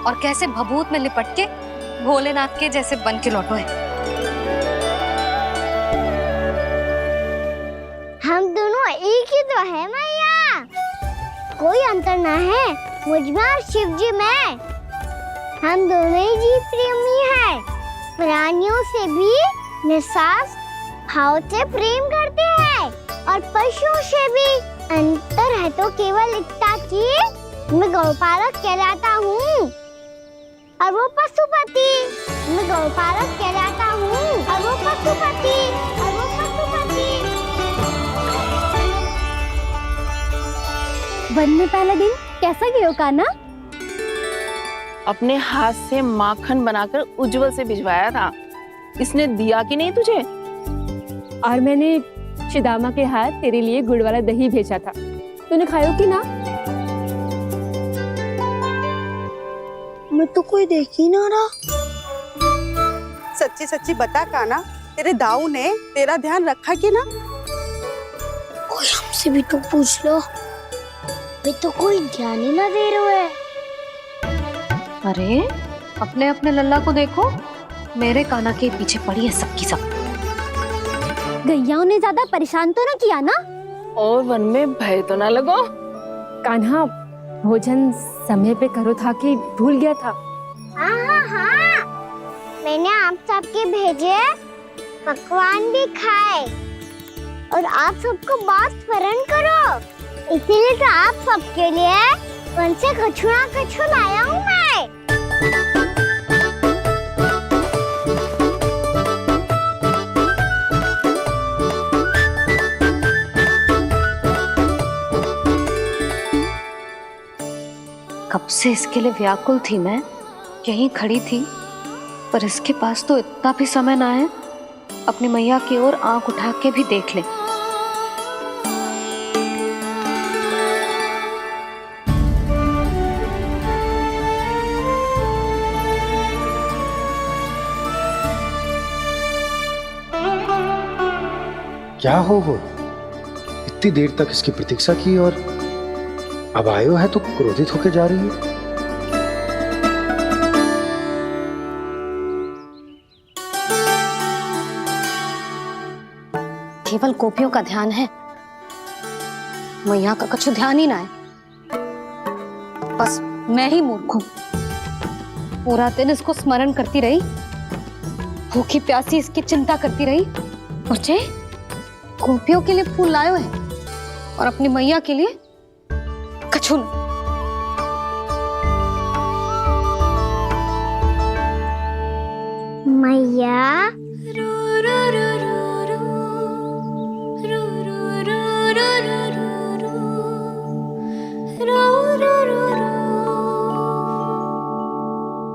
और कैसे भभूत में लिपट के भोलेनाथ के जैसे बन के लौटो है। हम दोनों एक ही तो है मैया, कोई अंतर ना है मुझ में और शिव जी में। हम दोनों ही जीव प्रेमी है, प्राणियों से भी निस्सास भाव से प्रेम करते हैं और पशुओं से भी। अंतर है तो केवल इतना कि मैं गौपालक कहलाता हूँ और वो पशुपति। मैं गौपालक कहलाता हूँ और वो पशुपति। वन में पहला दिन कैसा गया कान्हा? अपने हाथ से माखन बनाकर उज्जवल से भिजवाया था। इसने दिया कि नहीं तुझे? और मैंने शिदामा के हाथ तेरे लिए गुड़ वाला दही भेजा था, तूने खायो कि ना? मैं तो कोई देख ही ना रहा। सच्ची सच्ची बता कान्हा, तेरे दाऊ ने तेरा ध्यान रखा कि ना? कोई हमसे भी तो पूछ लो, वे तो कोई ध्यान ही ना दे रहे है। अरे अपने अपने लल्ला को देखो, मेरे कान्हा के पीछे पड़ी है सबकी सब। गैयाओं ने ज्यादा परेशान तो ना किया ना? और वन में भय तो ना लगो? कान्हा भोजन समय पे करो था कि भूल गया था? हाँ, मैंने आप सबके भेजे पकवान भी खाए और आप सबको बात स्मरण करो, इसीलिए तो आप सबके लिए वन से कछु लाया हूँ मैं। कब से इसके लिए व्याकुल थी मैं, यहीं खड़ी थी, पर इसके पास तो इतना भी समय ना है अपनी मैया की ओर आंख उठा के भी देख ले। क्या हो वो? इतनी देर तक इसकी प्रतीक्षा की और अब आयो है तो क्रोधित होकर जा रही है। केवल गोपियों का ध्यान है, मैया का कछु ध्यान ही ना है। बस मैं ही मूर्ख हूँ, पूरा दिन इसको स्मरण करती रही, भूखी प्यासी इसकी चिंता करती रही, और जे गोपियों के लिए फूल लायो है और अपनी मैया के लिए कछु न। मैया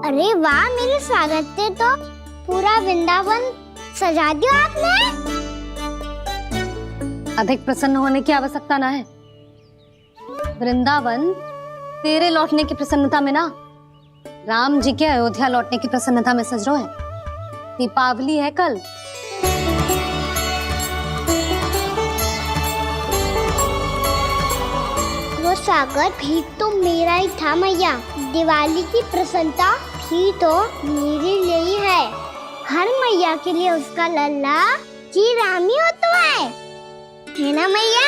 अरे वाह, मेरे स्वागत से तो पूरा वृंदावन सजा दिया आपने। अधिक प्रसन्न होने की आवश्यकता ना है। वृंदावन तेरे लौटने की प्रसन्नता में ना, राम जी के अयोध्या लौटने की प्रसन्नता में सज रहा है। दीपावली है कल। सागर भी तो मेरा ही था मैया। दिवाली की प्रसन्नता भी तो मेरे लिए ही है। हर मैया के लिए उसका लल्ला जी रामी होता है ना मैया?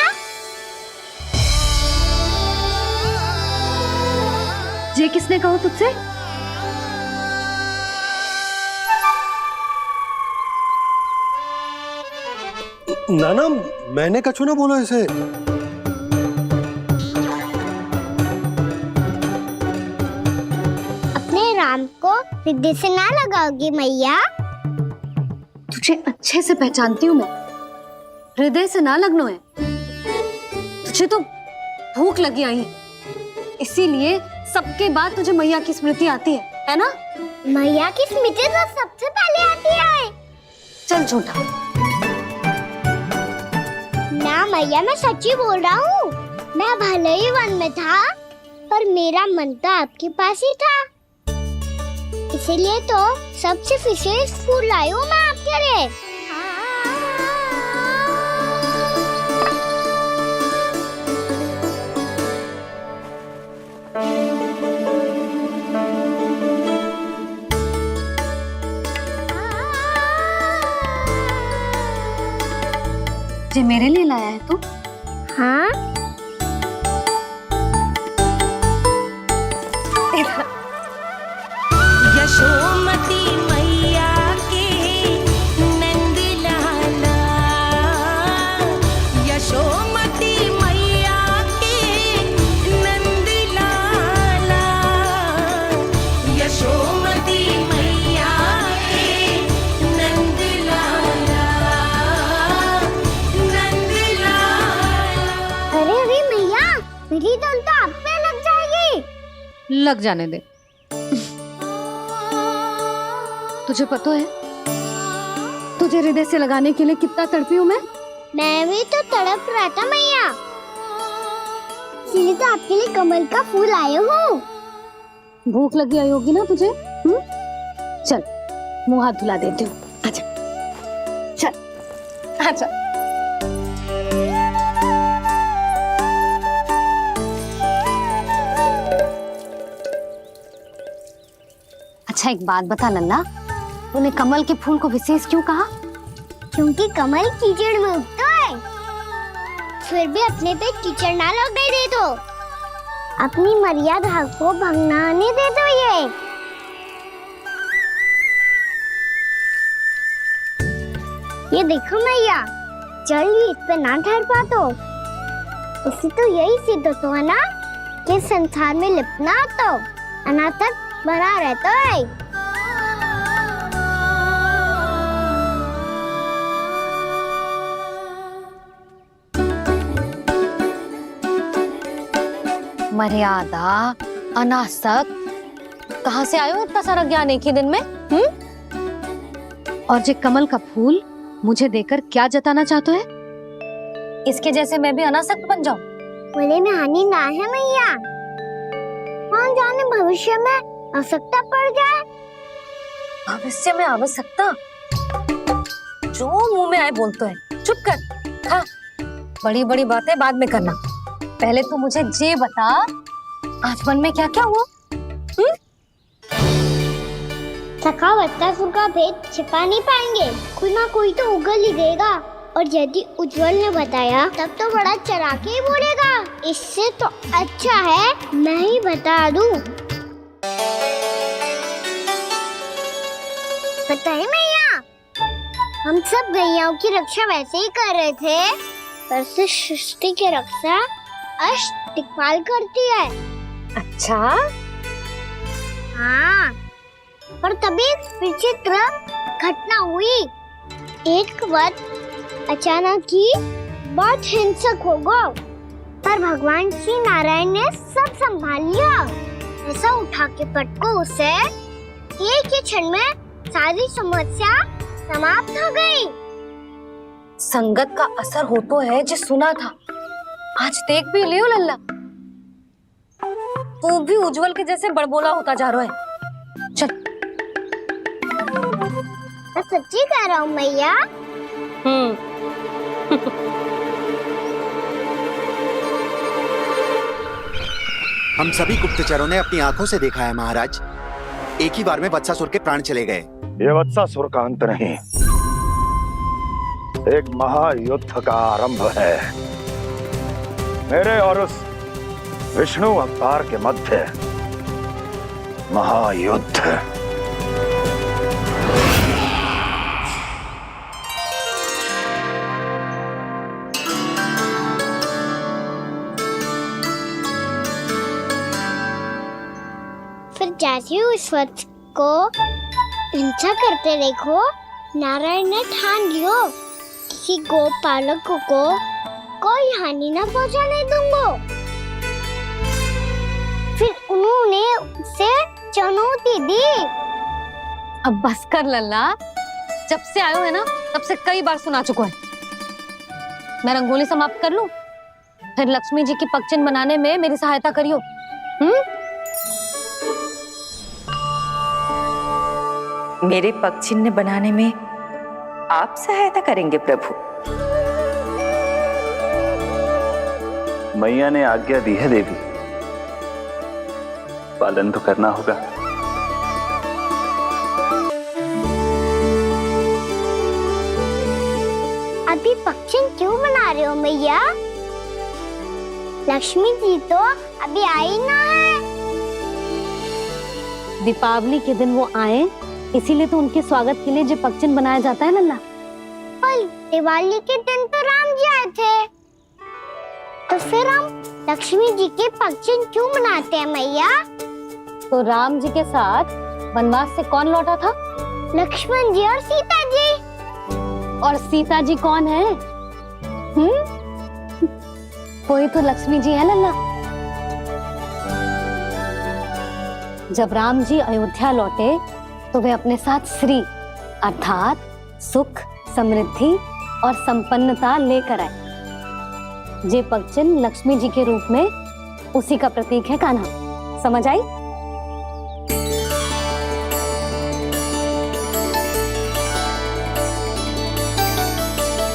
ये किसने कहा तुझसे? नाना, मैंने कछु ना बोला ऐसे। अपने राम को हृदय से ना लगाओगी मैया? तुझे अच्छे से पहचानती हूँ मैं, हृदय से ना लगनो है। तुझे तो भूख लगी आई है, इसीलिए सबके बाद तुझे मैया की स्मृति आती है ना? मैया की स्मृति तो सबसे पहले आती है। चल झूठा। ना मैया, मैं सच्ची बोल रहा हूँ। मैं भले ही वन में था, पर मेरा मन तो आपके पास ही था। इसीलिए तो सबसे विशेष फूल लाई हूँ मैं आपके लिए। ये मेरे लिए लाया है तू? हाँ। यशोमती मैया के नंद लाला, यशोमती मैया के नंद लाला, यशोमती मैया के नंद लाला, नंद लाला। अरे अरे मैया, मेरी धुन तो आप पे लग जाएगी। लग जाने दे। तुझे पता है तुझे हृदय से लगाने के लिए कितना तड़पी हूँ मैं? मैं भी तो तड़प रहा था मैया, इसलिए तो आपके लिए कमल का फूल आए हूँ। भूख लगी आई होगी ना तुझे? चल मुंह हाथ धुला देती हूँ। आजा चल आजा। अच्छा एक बात बता लल्ला, तूने कमल के फूल को विशेष क्यों कहा? क्योंकि कमल कीचड़ में उगता है, फिर भी अपने पे कीचड़ ना लगने दे दो। अपनी मर्यादा को भंगना नहीं दे दो। ये देखो मैया, जल ही इस पे ना ठहर पा तो उसे तो यही सिद्ध होता है ना कि संसार में लिपना तो अनाथ तक बना रहता है। मर्यादा, अनासक, कहाँ से आयो इतना सारा ज्ञान एक ही दिन में? और ये कमल का फूल मुझे देकर क्या जताना चाहते है? इसके जैसे मैं भी अनासक्त बन जाऊं? बोले में हानि ना है मैया, कौन जाने भविष्य में आवश्यकता पड़ जाए। भविष्य में आवश्यकता? जो मुंह में आए बोलते हैं। चुप कर। हाँ, बड़ी बड़ी बातें बाद में करना, पहले तू मुझे ये बता आज मन में क्या क्या हुआ? सखावत्तासुर का भेद छिपा नहीं पाएंगे, कोई ना कोई तो उगल ही देगा। और यदि उज्जवल ने बताया तब तो बड़ा चढ़ा के ही बोलेगा। इससे तो अच्छा है मैं ही बता दूं। पता है मैया, हम सब गैयाओं की रक्षा वैसे ही कर रहे थे, पर से सृष्टि की रक्षा अष्ट दिक्पाल करती है। अच्छा? हाँ, पर तभी विचित्र घटना हुई। एक वक्त अचानक ही बहुत हिंसक हो गया, पर भगवान श्री नारायण ने सब संभाल लिया। ऐसा उठा के पटको उसे, एक ही क्षण में सारी समस्या समाप्त हो गई। संगत का असर हो तो है जो सुना था, आज देख भी लियो लल्ला, तू भी उज्जवल के जैसे बड़बोला होता जा रहा है। चल। मैं सच्ची कह रहा हूँ मैया। हम सभी गुप्तचरों ने अपनी आंखों से देखा है महाराज। एक ही बार में वत्सासुर के प्राण चले गए। ये वत्सासुर का अंत नहीं, एक महायुद्ध का आरंभ है। मेरे और उस विष्णु अवतार के मध्य महायुद्ध। फिर जैसे ही उस वत्स को हिंसा करते देखो, नारायण ने ठान लियो किसी गोपालक को कोई हानि न पहुंचाने दूंगा। फिर उन्होंने उसे चुनौती दी। अब बस कर लल्ला, जब से आयो है ना तब से कई बार सुना चुका है। मैं रंगोली समाप्त कर लूं, फिर लक्ष्मी जी की पगचिन बनाने में मेरी सहायता करियो। मेरे पग चिन्ह बनाने में आप सहायता करेंगे प्रभु? मैया ने आज्ञा दी है देवी, पालन तो करना होगा। अभी पक्षी क्यों बना रहे हो मैया? लक्ष्मी जी तो अभी आई ना है। दीपावली के दिन वो आए, इसीलिए तो उनके स्वागत के लिए जो पगचिन बनाया जाता है लल्ला। पर दिवाली के दिन तो राम जी आए थे, तो फिर हम लक्ष्मी जी के पगचिन क्यों बनाते हैं मैया? तो राम जी के साथ वनवास से कौन लौटा था? लक्ष्मण जी और सीता जी। और सीता जी कौन है? कोई तो लक्ष्मी जी है लल्ला। जब राम जी अयोध्या लौटे तो वे अपने साथ श्री अर्थात सुख, समृद्धि और संपन्नता लेकर आए। जे पगचिन लक्ष्मी जी के रूप में उसी का प्रतीक है कान्हा। समझ आई?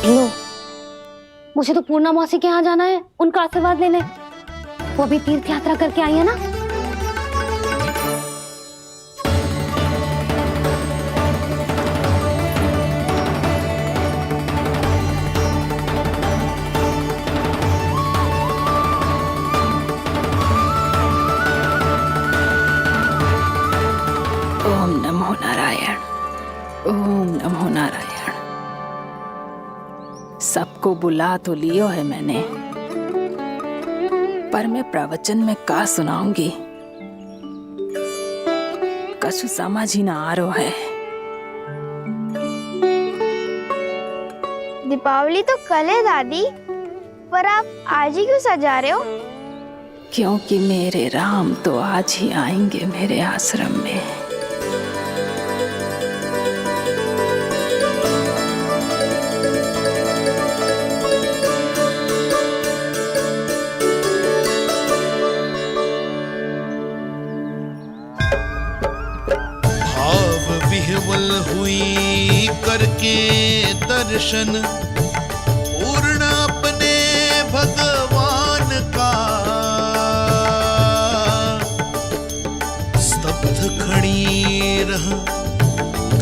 लो, मुझे तो पूर्णा मौसी के यहाँ जाना है उनका आशीर्वाद लेने। वो भी तीर्थ यात्रा करके आई है ना। ओम नमो नारायण, ओम नमो नारायण। सबको बुला तो लियो है मैंने, पर मैं प्रवचन में का सुनाऊंगी, कछु समझ ही ना आ रहा है। दीपावली तो कल है दादी, पर आप आज ही क्यों सजा रहे हो? क्योंकि मेरे राम तो आज ही आएंगे मेरे आश्रम में। विह्वल हुई करके दर्शन, पूर्ण अपने भगवान का, स्तब्ध खड़ी रह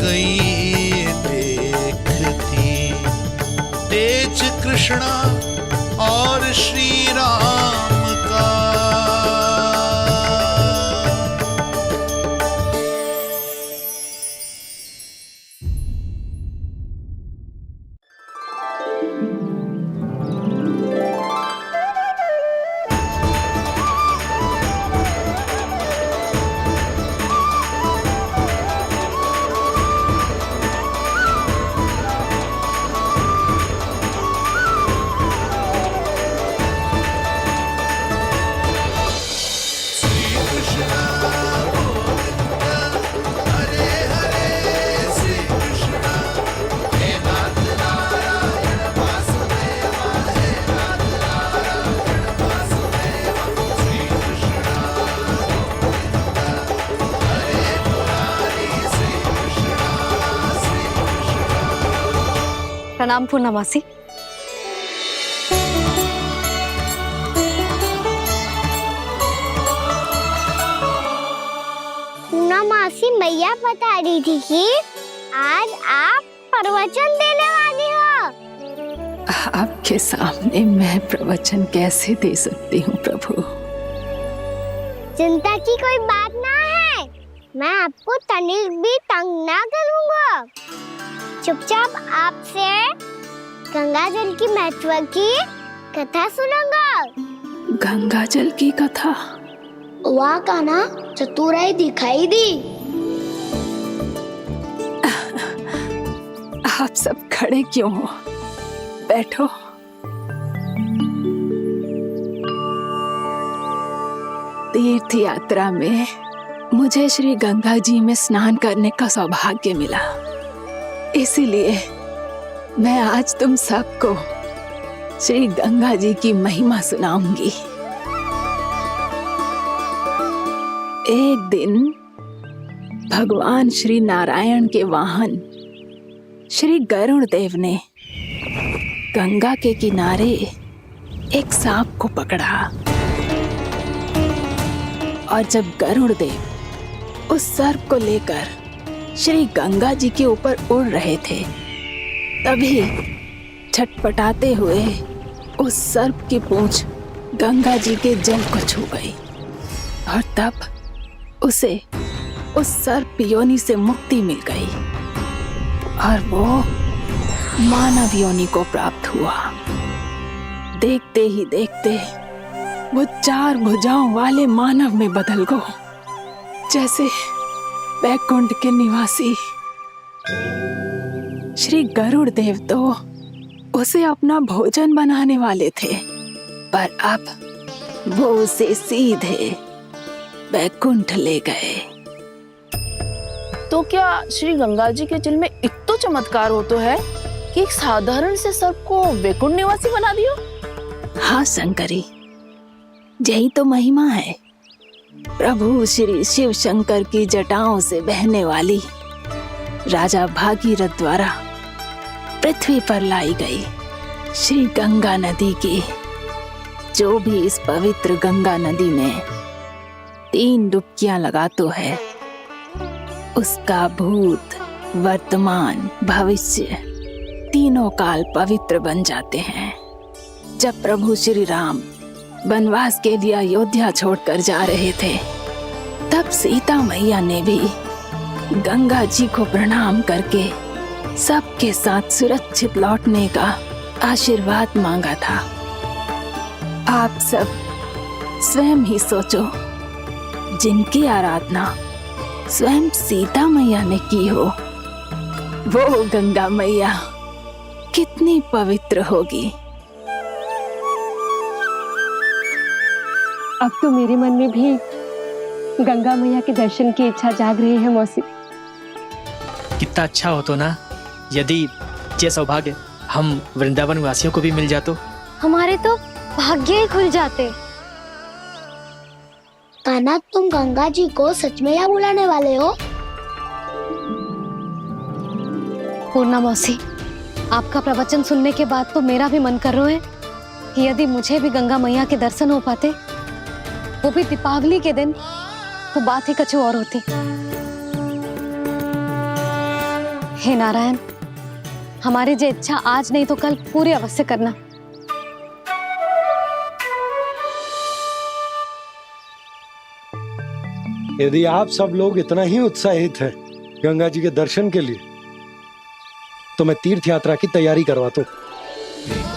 गई देखती, तेज कृष्णा और श्री राम का। प्रणाम पूर्णा मौसी। मैया बता रही थी कि आज आप प्रवचन देने वाली हो। आपके सामने मैं प्रवचन कैसे दे सकती हूँ प्रभु? चिंता की कोई बात ना है, मैं आपको तनिक भी तंग ना करूँगा। चुपचाप आपसे गंगा जल की महत्व की कथा सुनूंगा। गंगा जल की कथा? वाह कान्हा, चतुराई दिखाई दी। आप सब खड़े क्यों हो? बैठो। तीर्थ यात्रा में मुझे श्री गंगा जी में स्नान करने का सौभाग्य मिला, इसीलिए मैं आज तुम सबको श्री गंगा जी की महिमा सुनाऊंगी। एक दिन भगवान श्री नारायण के वाहन श्री गरुड़ देव ने गंगा के किनारे एक सांप को पकड़ा और जब गरुड़ देव उस सर्प को लेकर श्री गंगा जी के ऊपर उड़ रहे थे, तभी छटपटाते हुए उस सर्प की पूंछ गंगा जी के जल को छू गई और तब उसे उस सर्प योनि से मुक्ति मिल गई और वो मानव योनि को प्राप्त हुआ। देखते ही देखते वो 4 भुजाओं वाले मानव में बदल गो, जैसे बैकुंठ के निवासी। श्री गरुड़ देव तो उसे अपना भोजन बनाने वाले थे, पर अब वो उसे सीधे बैकुंठ ले गए। तो क्या श्री गंगा जी के जल में इतना चमत्कार हो तो है कि एक साधारण से सर्प को वैकुंठ निवासी बना दियो? हाँ शंकरी, यही तो महिमा है। प्रभु श्री शिव शंकर की जटाओं से बहने वाली राजा भागीरथ द्वारा पृथ्वी पर लाई गई श्री गंगा नदी की, जो भी इस पवित्र गंगा नदी में 3 डुबकियां लगातो है, उसका भूत, वर्तमान, भविष्य तीनों काल पवित्र बन जाते हैं। जब प्रभु श्री राम वनवास के लिए अयोध्या छोड़कर जा रहे थे, तब सीता मैया ने भी गंगा जी को प्रणाम करके सबके साथ सुरक्षित लौटने का आशीर्वाद मांगा था। आप सब स्वयं ही सोचो, जिनकी आराधना स्वयं सीता मैया ने की हो, वो गंगा मैया कितनी पवित्र होगी। अब तो मेरे मन में भी गंगा मैया के दर्शन की इच्छा जाग रही है मौसी। कितना अच्छा हो तो ना यदि ये सौभाग्य हम वृंदावन वासियों को भी मिल जातो। हमारे तो भाग्य ही खुल जाते। कान्हा, तुम गंगा जी को सच में यहाँ बुलाने वाले हो? पूर्णा मौसी, आपका प्रवचन सुनने के बाद तो मेरा भी मन कर रहा है कि यदि मुझे भी गंगा मैया के दर्शन हो पाते, वो भी दीपावली के दिन, तो बात ही कुछ और होती। हे नारायण, हमारी जो इच्छा आज नहीं तो कल पूरी अवश्य करना। यदि आप सब लोग इतना ही उत्साहित हैं गंगा जी के दर्शन के लिए, तो मैं तीर्थ यात्रा की तैयारी करवाता हूँ।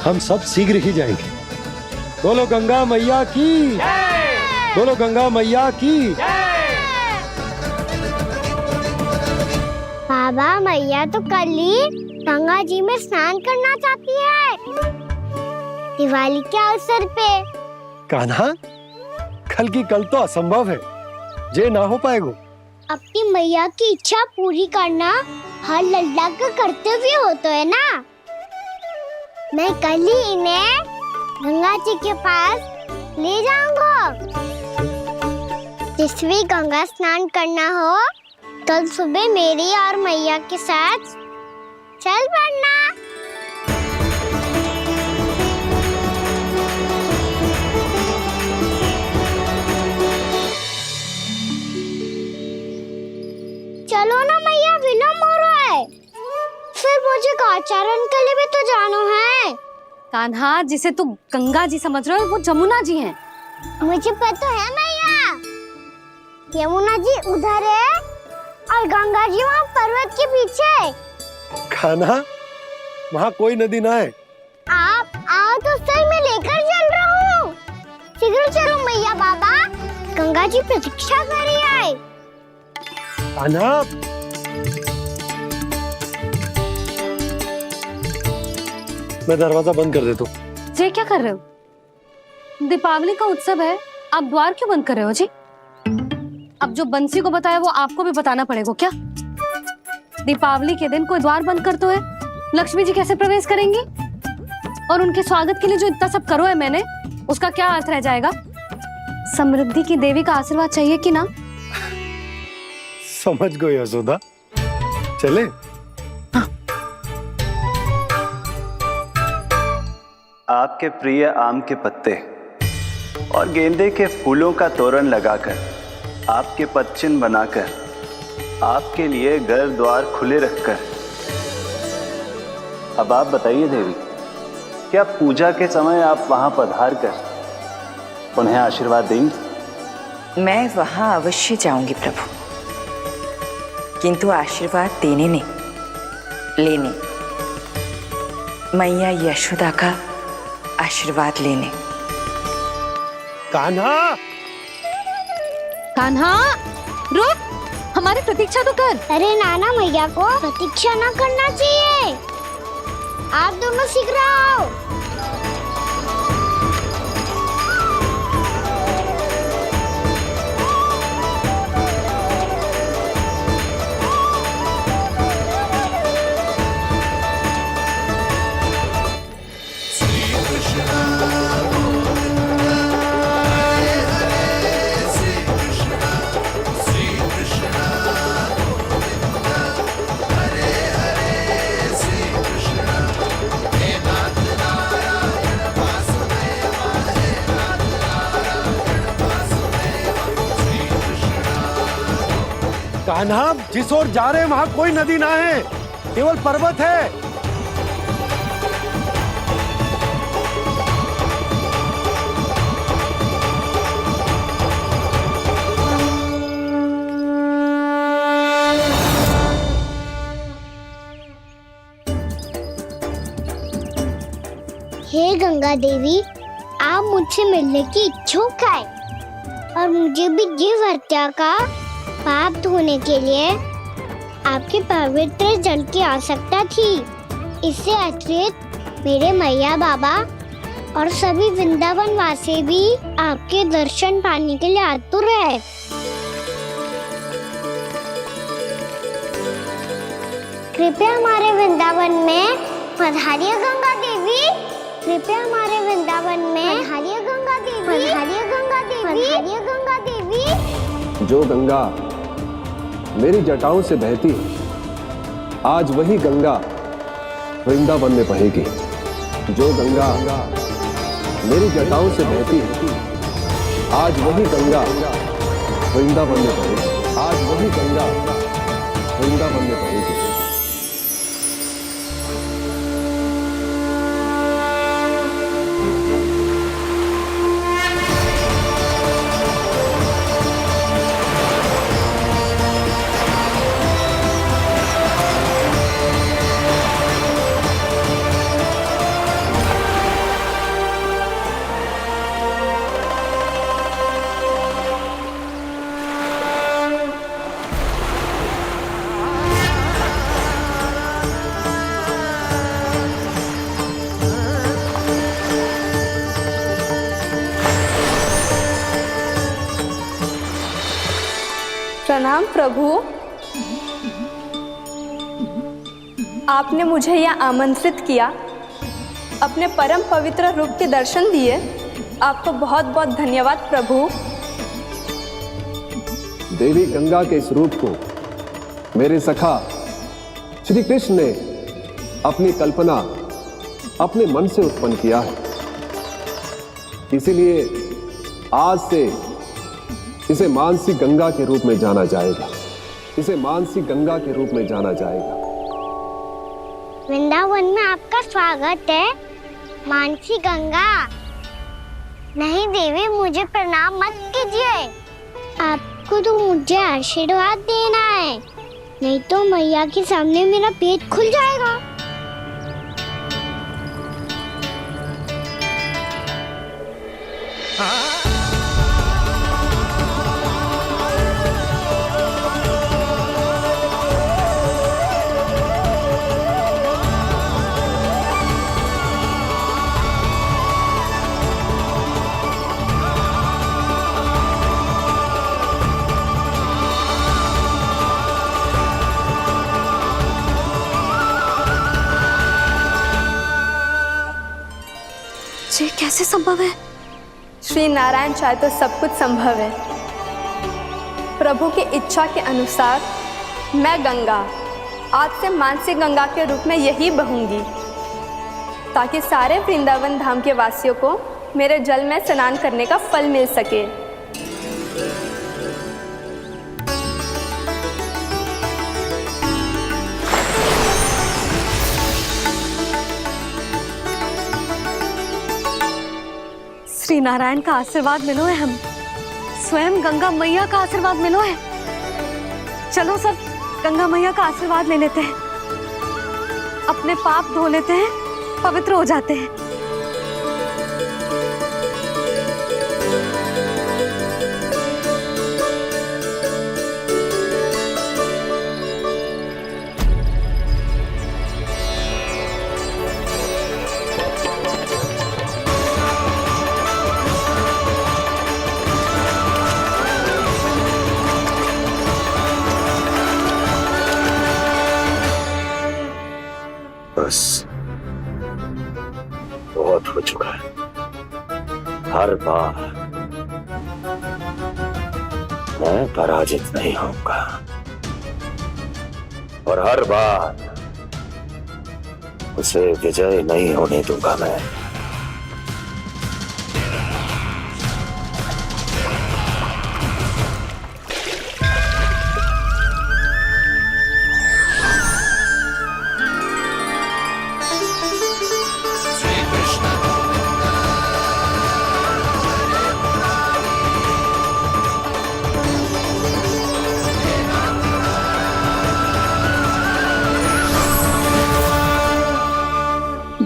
हम सब शीघ्र ही जाएंगे। बोलो गंगा मैया की, बोलो गंगा मैया की। बाबा, मैया तो कल ही गंगा जी में स्नान करना चाहती है, दिवाली के अवसर पे। कान्हा, कल की कल तो असंभव है, जे ना हो पाएगा। अपनी मैया की इच्छा पूरी करना हर लल्ला का कर्तव्य होता है ना। मैं कल ही इन्हें गंगा जी के पास ले जाऊंगा। जिस भी गंगा स्नान करना हो, कल सुबह मेरी और मैया के साथ चल पड़ना। कान्हा, जिसे तू गंगा जी समझ रहे हो वो जमुना जी हैं। मुझे पता है मैया, यमुना जी उधर है और गंगा जी वहाँ पर्वत के पीछे। कान्हा, वहाँ कोई नदी ना है। आप आओ तो सही, मैं लेकर चल रहा हूँ। शीघ्र चलो मैया बाबा, गंगा जी प्रतीक्षा कर रही है। कान्हा, मैं दरवाजा बंद कर देता हूँ। ये क्या कर रहे हो? दीपावली का उत्सव है, आप द्वार क्यों बंद कर रहे हो जी? अब जो बंसी को बताया वो आपको भी बताना पड़ेगा क्या? दीपावली के दिन कोई द्वार बंद कर तो है, लक्ष्मी जी कैसे प्रवेश करेंगी? और उनके स्वागत के लिए जो इतना सब करो है मैंने, उसका क्या अर्थ रह जाएगा? समृद्धि की देवी का आशीर्वाद चाहिए कि ना? समझ गई यशोदा, चले। आपके प्रिय आम के पत्ते और गेंदे के फूलों का तोरण लगाकर, आपके पदचिन्ह बनाकर, आपके लिए घर द्वार खुले रखकर, अब आप बताइए देवी, क्या पूजा के समय आप वहां पधार कर उन्हें आशीर्वाद देंगी? मैं वहां अवश्य जाऊंगी प्रभु, किंतु आशीर्वाद देने नहीं, लेने, मैया यशोदा का आशीर्वाद लेने। कान्हा, कान्हा रुक, हमारी प्रतीक्षा तो कर। अरे नाना, मैया को प्रतीक्षा ना करना चाहिए, आप दोनों शीघ्र आओ। कान्हा, जिस ओर जा रहे हैं वहां कोई नदी ना है, केवल पर्वत है। हे गंगा देवी, आप मुझसे मिलने की इच्छुक है और मुझे भी जीव हत्या का पाप धोने के लिए आपके पवित्र जल की आवश्यकता थी। इससे अतिरिक्त मेरे मैया बाबा और सभी वृंदावन वासी भी आपके दर्शन पाने के लिए आतुर है। कृपया हमारे वृंदावन में पधारिए गंगा देवी, कृपया हमारे वृंदावन में पधारिए गंगा देवी, पधारिए गंगा देवी, पधारिए गंगा देवी। जो गंगा मेरी जटाओं से बहती है, आज वही गंगा वृंदावन में बहेगी। जो गंगा मेरी जटाओं से बहती है, आज वही गंगा वृंदावन में बहेगी। आज वही गंगा वृंदावन में बहेगी। प्रणाम प्रभु, आपने मुझे यहाँ आमंत्रित किया, अपने परम पवित्र रूप के दर्शन दिए, आपको बहुत बहुत धन्यवाद प्रभु। देवी गंगा के इस रूप को मेरे सखा श्री कृष्ण ने अपनी कल्पना अपने मन से उत्पन्न किया है। इसीलिए आज से इसे मानसी गंगा के रूप में जाना जाएगा। इसे मानसी गंगा के रूप में जाना जाएगा। वृंदावन में आपका स्वागत है, मानसी गंगा। नहीं देवी, मुझे प्रणाम मत कीजिए। आपको तो मुझे आशीर्वाद देना है, नहीं तो मैया के सामने मेरा पेट खुल जाएगा। ये कैसे संभव है? श्री नारायण चाहे तो सब कुछ संभव है। प्रभु की इच्छा के अनुसार मैं गंगा आज से मानसी गंगा के रूप में यही बहूंगी, ताकि सारे वृंदावन धाम के वासियों को मेरे जल में स्नान करने का फल मिल सके। श्री नारायण का आशीर्वाद मिलो है, हम स्वयं गंगा मैया का आशीर्वाद मिलो है। चलो सब गंगा मैया का आशीर्वाद ले लेते हैं, अपने पाप धो लेते हैं, पवित्र हो जाते हैं। बस बहुत हो चुका है। हर बार मैं पराजित नहीं होऊंगा और हर बार उसे विजय नहीं होने दूंगा मैं।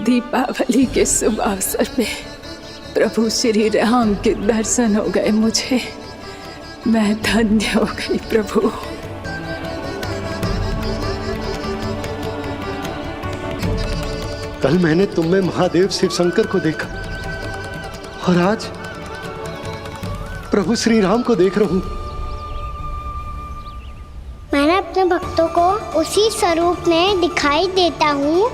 दीपावली के शुभ अवसर पे प्रभु श्री राम के दर्शन हो गए मुझे। मैं धन्य हो गई प्रभु। कल मैंने तुम में महादेव शिव शंकर को देखा और आज प्रभु श्री राम को देख रहा हूं। मैंने अपने भक्तों को उसी स्वरूप में दिखाई देता हूँ,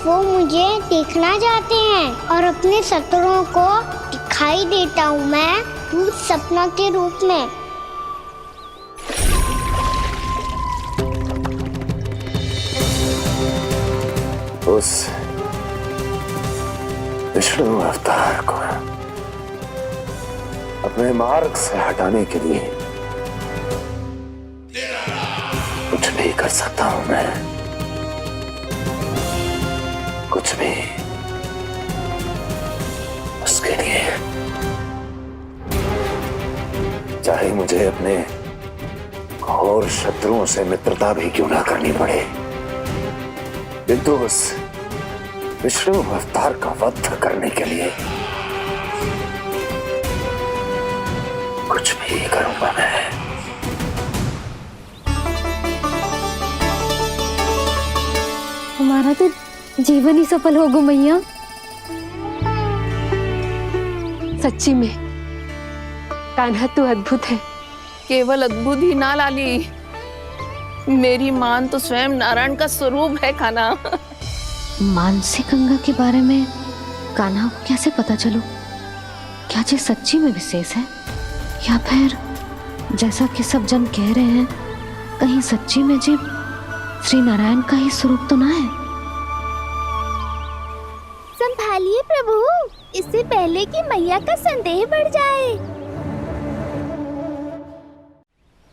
वो मुझे देखना चाहते हैं और अपने शत्रुओं को दिखाई देता हूँ मैं भूत सपना के रूप में। उस विष्णु अवतार को अपने मार्ग से हटाने के लिए कुछ भी कर सकता हूं मैं, कुछ भी। उसके लिए चाहे मुझे अपने घोर शत्रुओं से मित्रता भी क्यों ना करनी पड़े, किंतु उस विष्णु अवतार का वध करने के लिए कुछ भी करूंगा मैं। हमारा तो जीवन ही सफल होगा मैया। सच्ची में कान्हा तू अद्भुत है। केवल अद्भुत ही ना लाली, मेरी मान तो स्वयं नारायण का स्वरूप है कान्हा। मानसी गंगा के बारे में कान्हा को कैसे पता चलो? क्या ये सच्ची में विशेष है या फिर जैसा कि सब जन कह रहे हैं, कहीं सच्ची में जी श्री नारायण का ही स्वरूप तो ना है? संभालिए प्रभु, इससे पहले कि मैया का संदेह बढ़ जाए।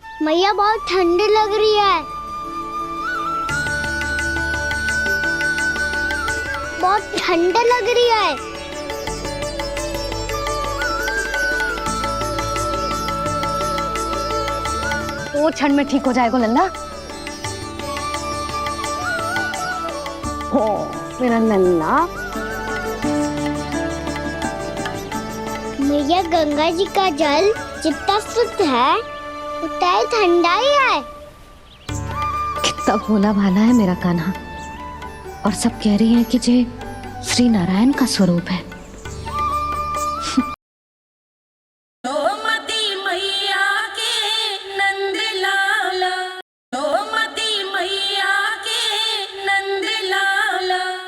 मैया बहुत ठंडी लग रही है, बहुत ठंडा लग रही है। दो क्षण में ठीक हो जाएगा लल्ला। हो मेरा लल्ला। मैया गंगा जी का जल जितना शुद्ध है उतना ही ठंडा ही है। कितना भोला भाला है मेरा कान्हा। और सब कह रही हैं कि जे श्री नारायण का स्वरूप है।